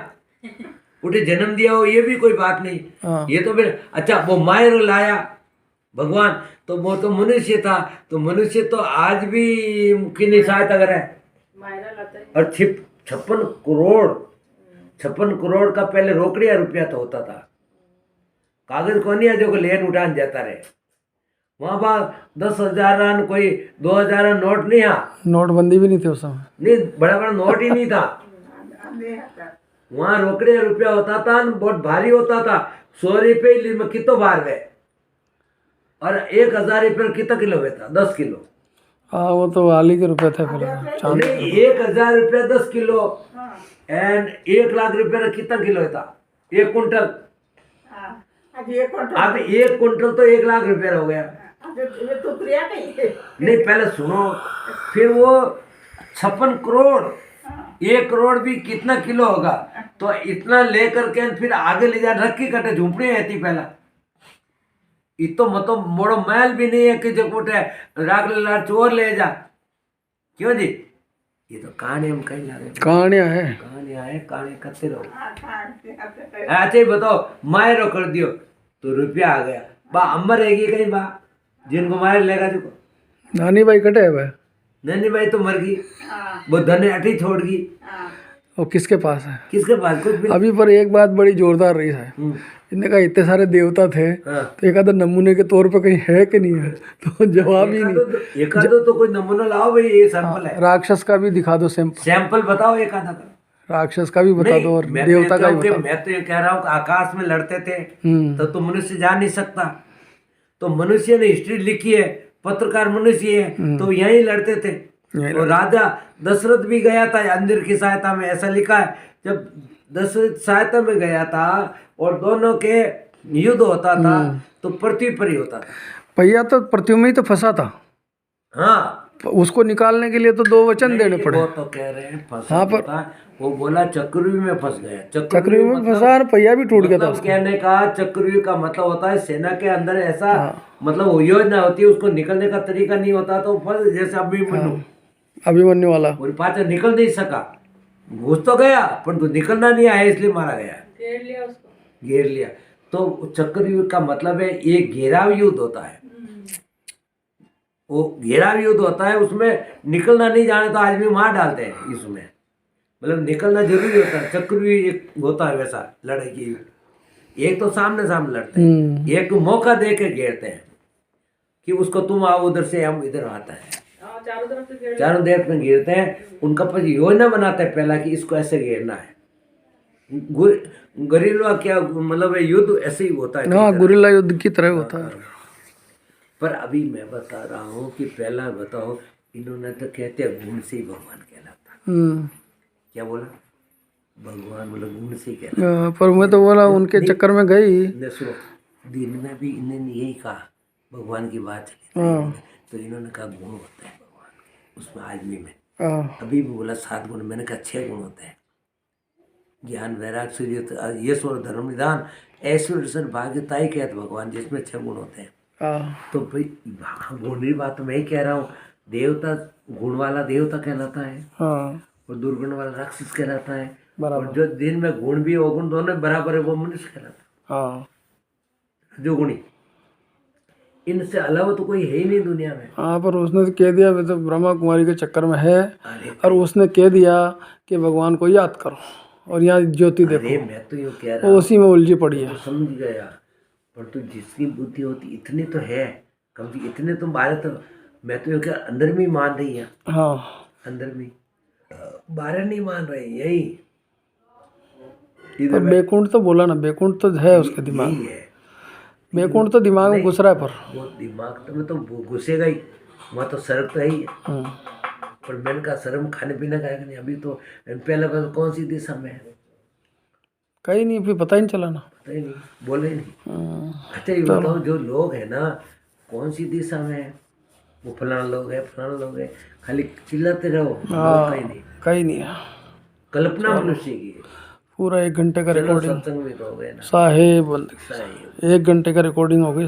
[SPEAKER 1] उठे जन्म दिया हो, ये भी कोई बात नहीं।
[SPEAKER 4] हाँ।
[SPEAKER 1] ये तो फिर अच्छा, वो मायर लाया भगवान, तो वो तो मनुष्य था, तो मनुष्य तो आज भी की सहायता करे।
[SPEAKER 5] मायरा लाता है।
[SPEAKER 1] और 56 करोड़ का पहले रोकड़िया रुपया तो होता था, कागज को नहीं है जो लेन उठान जाता रहे। वहाँ पर 10,000 कोई 2,000 नोट नहीं आ,
[SPEAKER 4] नोटबंदी भी नहीं थी उस समय।
[SPEAKER 1] नहीं बड़ा बड़ा नोट ही नहीं था। वहाँ रोकड़िया रुपया होता था, बहुत भारी होता था। 100 रुपये में कितो बार गए, और 1,000 रुपये कितना किलो था? 10 किलो।
[SPEAKER 4] हाँ, वो तो आली के रुपए थे पहले, चांदी।
[SPEAKER 1] नहीं, 1,000 रुपया 10 किलो एंड 1 लाख रुपया कितना किलो था? 1 कुंटल। अब 1 कुंटल तो 1 लाख रुपया हो गया। नहीं पहले सुनो, फिर वो 56 करोड़, 1 करोड़ भी कितना किलो होगा? तो इतना लेकर के फिर आगे ले जा, रखी कटे झूपड़ी रहती पहला। इतो मतलब मोड़ो महल भी नहीं है कि जो कुटे राग ले चोर ले जा। क्यों जी? ये तो कहानी हम कहीं ला रहे,
[SPEAKER 4] कहानियाँ है।
[SPEAKER 1] कहानियाँ है, कहानी करते रहो। अच्छा ही बताओ, मायरो कर दियो तो रुपया आ गया, बा अम्मा रहेगी कहीं बा जिनको मायर लेगा जो?
[SPEAKER 4] नानी भाई कटे है भाई,
[SPEAKER 1] नन्ही भाई तो मर गई, वो धन अठी छोड़ गई।
[SPEAKER 4] वो किसके पास है?
[SPEAKER 1] किसके पास? कुछ भी।
[SPEAKER 4] अभी पर एक बात बड़ी जोरदार रही है, इनने कहा इतने सारे देवता थे,
[SPEAKER 1] हाँ।
[SPEAKER 4] तो एक आधा नमूने के तौर पे कहीं है कि नहीं है? तो जवाब ही नहीं।
[SPEAKER 1] एक आधो तो कोई नमूना लाओ भाई, ये सैंपल है।
[SPEAKER 4] राक्षस का भी दिखा दो सैंपल,
[SPEAKER 1] सैंपल बताओ एक आधा का।
[SPEAKER 4] राक्षस का भी बता
[SPEAKER 1] नहीं,
[SPEAKER 4] दो और
[SPEAKER 1] मैं
[SPEAKER 4] देवता
[SPEAKER 1] तो
[SPEAKER 4] का
[SPEAKER 1] ये
[SPEAKER 4] भी
[SPEAKER 1] कहता
[SPEAKER 4] बता
[SPEAKER 1] हूँ कि मैं तो ये कह रहा हूँ कि आकाश में लड़ते थे
[SPEAKER 4] दो।
[SPEAKER 1] तो मनुष्य जा नहीं सकता। तो मनुष्य ने हिस्ट्री लिखी है, पत्रकार मनुष्य है, तो यहीं लड़ते थे। और राजा दशरथ भी गया था इंद्र की सहायता में, ऐसा लिखा है। जब दशरथ सहायता में गया था और दोनों के युद्ध होता था तो पृथ्वी पर ही होता था।
[SPEAKER 4] पहिया तो पृथ्वी में ही तो फंसा था।
[SPEAKER 1] हाँ,
[SPEAKER 4] उसको निकालने के लिए तो 2 वचन देने पड़े।
[SPEAKER 1] वो तो कह रहे हैं फंसा
[SPEAKER 4] हाँ, पर-
[SPEAKER 1] था, वो बोला चक्रव्यूह में फंस गया।
[SPEAKER 4] चक्रव्यूह में फंसा और पहिया भी टूट गया था
[SPEAKER 1] मतलब कहने का चक्रव्यूह का मतलब होता है सेना के अंदर ऐसा मतलब वो योजना होती है, उसको निकलने का तरीका नहीं होता, तो फंस, जैसे अभिमन्यु
[SPEAKER 4] अभिमन्यु वाला।
[SPEAKER 1] और पाचा निकल नहीं सका, घुस तो गया परंतु निकलना नहीं आया, इसलिए मारा गया,
[SPEAKER 5] घेर लिया उसको।
[SPEAKER 1] घेर लिया। तो चक्रव्यूह का मतलब है एक घेराव युद्ध होता है, वो घेराव युद्ध होता है, उसमें निकलना नहीं जाने तो आदमी मार डालते हैं। इसमें मतलब निकलना जरूरी होता है। चक्रव्यूह एक होता है वैसा लड़ाई की, एक तो सामने सामने लड़ते हैं, एक मौका दे के घेरते हैं कि उसको तुम आओ उधर से, हम इधर आता है,
[SPEAKER 5] चारों तरफ से घेर लिया।
[SPEAKER 1] चारों देश में घेरते हैं। उनका फिर योजना बनाते हैं पहला कि इसको ऐसे घेरना है। गरिल्ला क्या मतलब है, युद्ध ऐसे ही होता है।
[SPEAKER 4] हाँ, गुरिल्ला युद्ध की तरह होता है।
[SPEAKER 1] पर अभी मैं बता रहा हूँ कि पहला बताओ, इन्होंने तो कहते हैं गुण से ही भगवान कहलाता है। क्या बोला? भगवान मतलब गुण से ही कहलाता
[SPEAKER 4] पर मैं तो बोला उनके चक्कर में गई।
[SPEAKER 1] है। सुनो, दिन में भी इन्होंने यही कहा, भगवान की बात चली तो इन्होंने कहा गुण होता है भगवान के उसमें, आदमी में। अभी भी बोला 7 गुण, मैंने कहा 6 गुण होते हैं, ज्ञान वैराग सूर्य यश और धर्म निदान ऐश्वर्य भाग्यता ही कहते भगवान, जिसमें 6 गुण होते हैं। तो भाई गुण की बात तो मैं ही कह रहा हूँ। देवता गुण वाला देवता कहलाता है और दुर्गुण वाला राक्षस कहलाता है, और जो दिन में गुण भी अवगुण दोनों बराबर है वो मनुष्य कहलाता है। जो गुणी, इनसे अलावा तो कोई है ही नहीं दुनिया में।
[SPEAKER 4] हाँ, पर उसने तो कह दिया मैं तो ब्रह्मा कुमारी के चक्कर में है, और उसने कह दिया कि भगवान को याद करो और यहाँ ज्योति देखो।
[SPEAKER 1] अरे मैं तो यूँ कह रहा
[SPEAKER 4] वो उसी में उलझी पड़ी है।
[SPEAKER 1] हूँ, समझ गया, पर तो जिसकी बुद्धि होती इतनी तो है, कम से इतने तो बाहर तो, मैं तो यूँ कह अंदर में ही मान रही है,
[SPEAKER 4] हाँ,
[SPEAKER 1] अंदर में, बाहर नहीं मान रहे, यही
[SPEAKER 4] पर बैकुंठ तो बोला ना, बैकुंठ तो है उसके दिमाग
[SPEAKER 1] यही
[SPEAKER 4] में।
[SPEAKER 1] है।
[SPEAKER 4] बैकुंठ तो दिमाग में घुस रहा है, पर
[SPEAKER 1] वो दिमाग तो में तो घुसेगा ही, वहाँ तो शर्म तो है ही है। पर मैंने कहा शर्म खाने पीने का है कि नहीं, अभी तो पहले बस कौन सी दिशा में है
[SPEAKER 4] कहीं नहीं, फिर पता ही नहीं चला ना।
[SPEAKER 1] पता ही नहीं, बोले ही नहीं। अच्छा ये बताओ, जो लोग है ना कौन सी दिशा में है, वो फलाना लोग है, फलाना लोग है, खाली चिल्लाते रहो, कहीं नहीं,
[SPEAKER 4] कहीं नहीं है।
[SPEAKER 1] कल्पना मनुष्य की है।
[SPEAKER 4] पूरा 1 घंटे का
[SPEAKER 1] चलो
[SPEAKER 4] रिकॉर्डिंग
[SPEAKER 1] सत्संग में तो हो गए ना,
[SPEAKER 4] साहेब,
[SPEAKER 1] सही है।
[SPEAKER 4] 1 घंटे का रिकॉर्डिंग हो गई।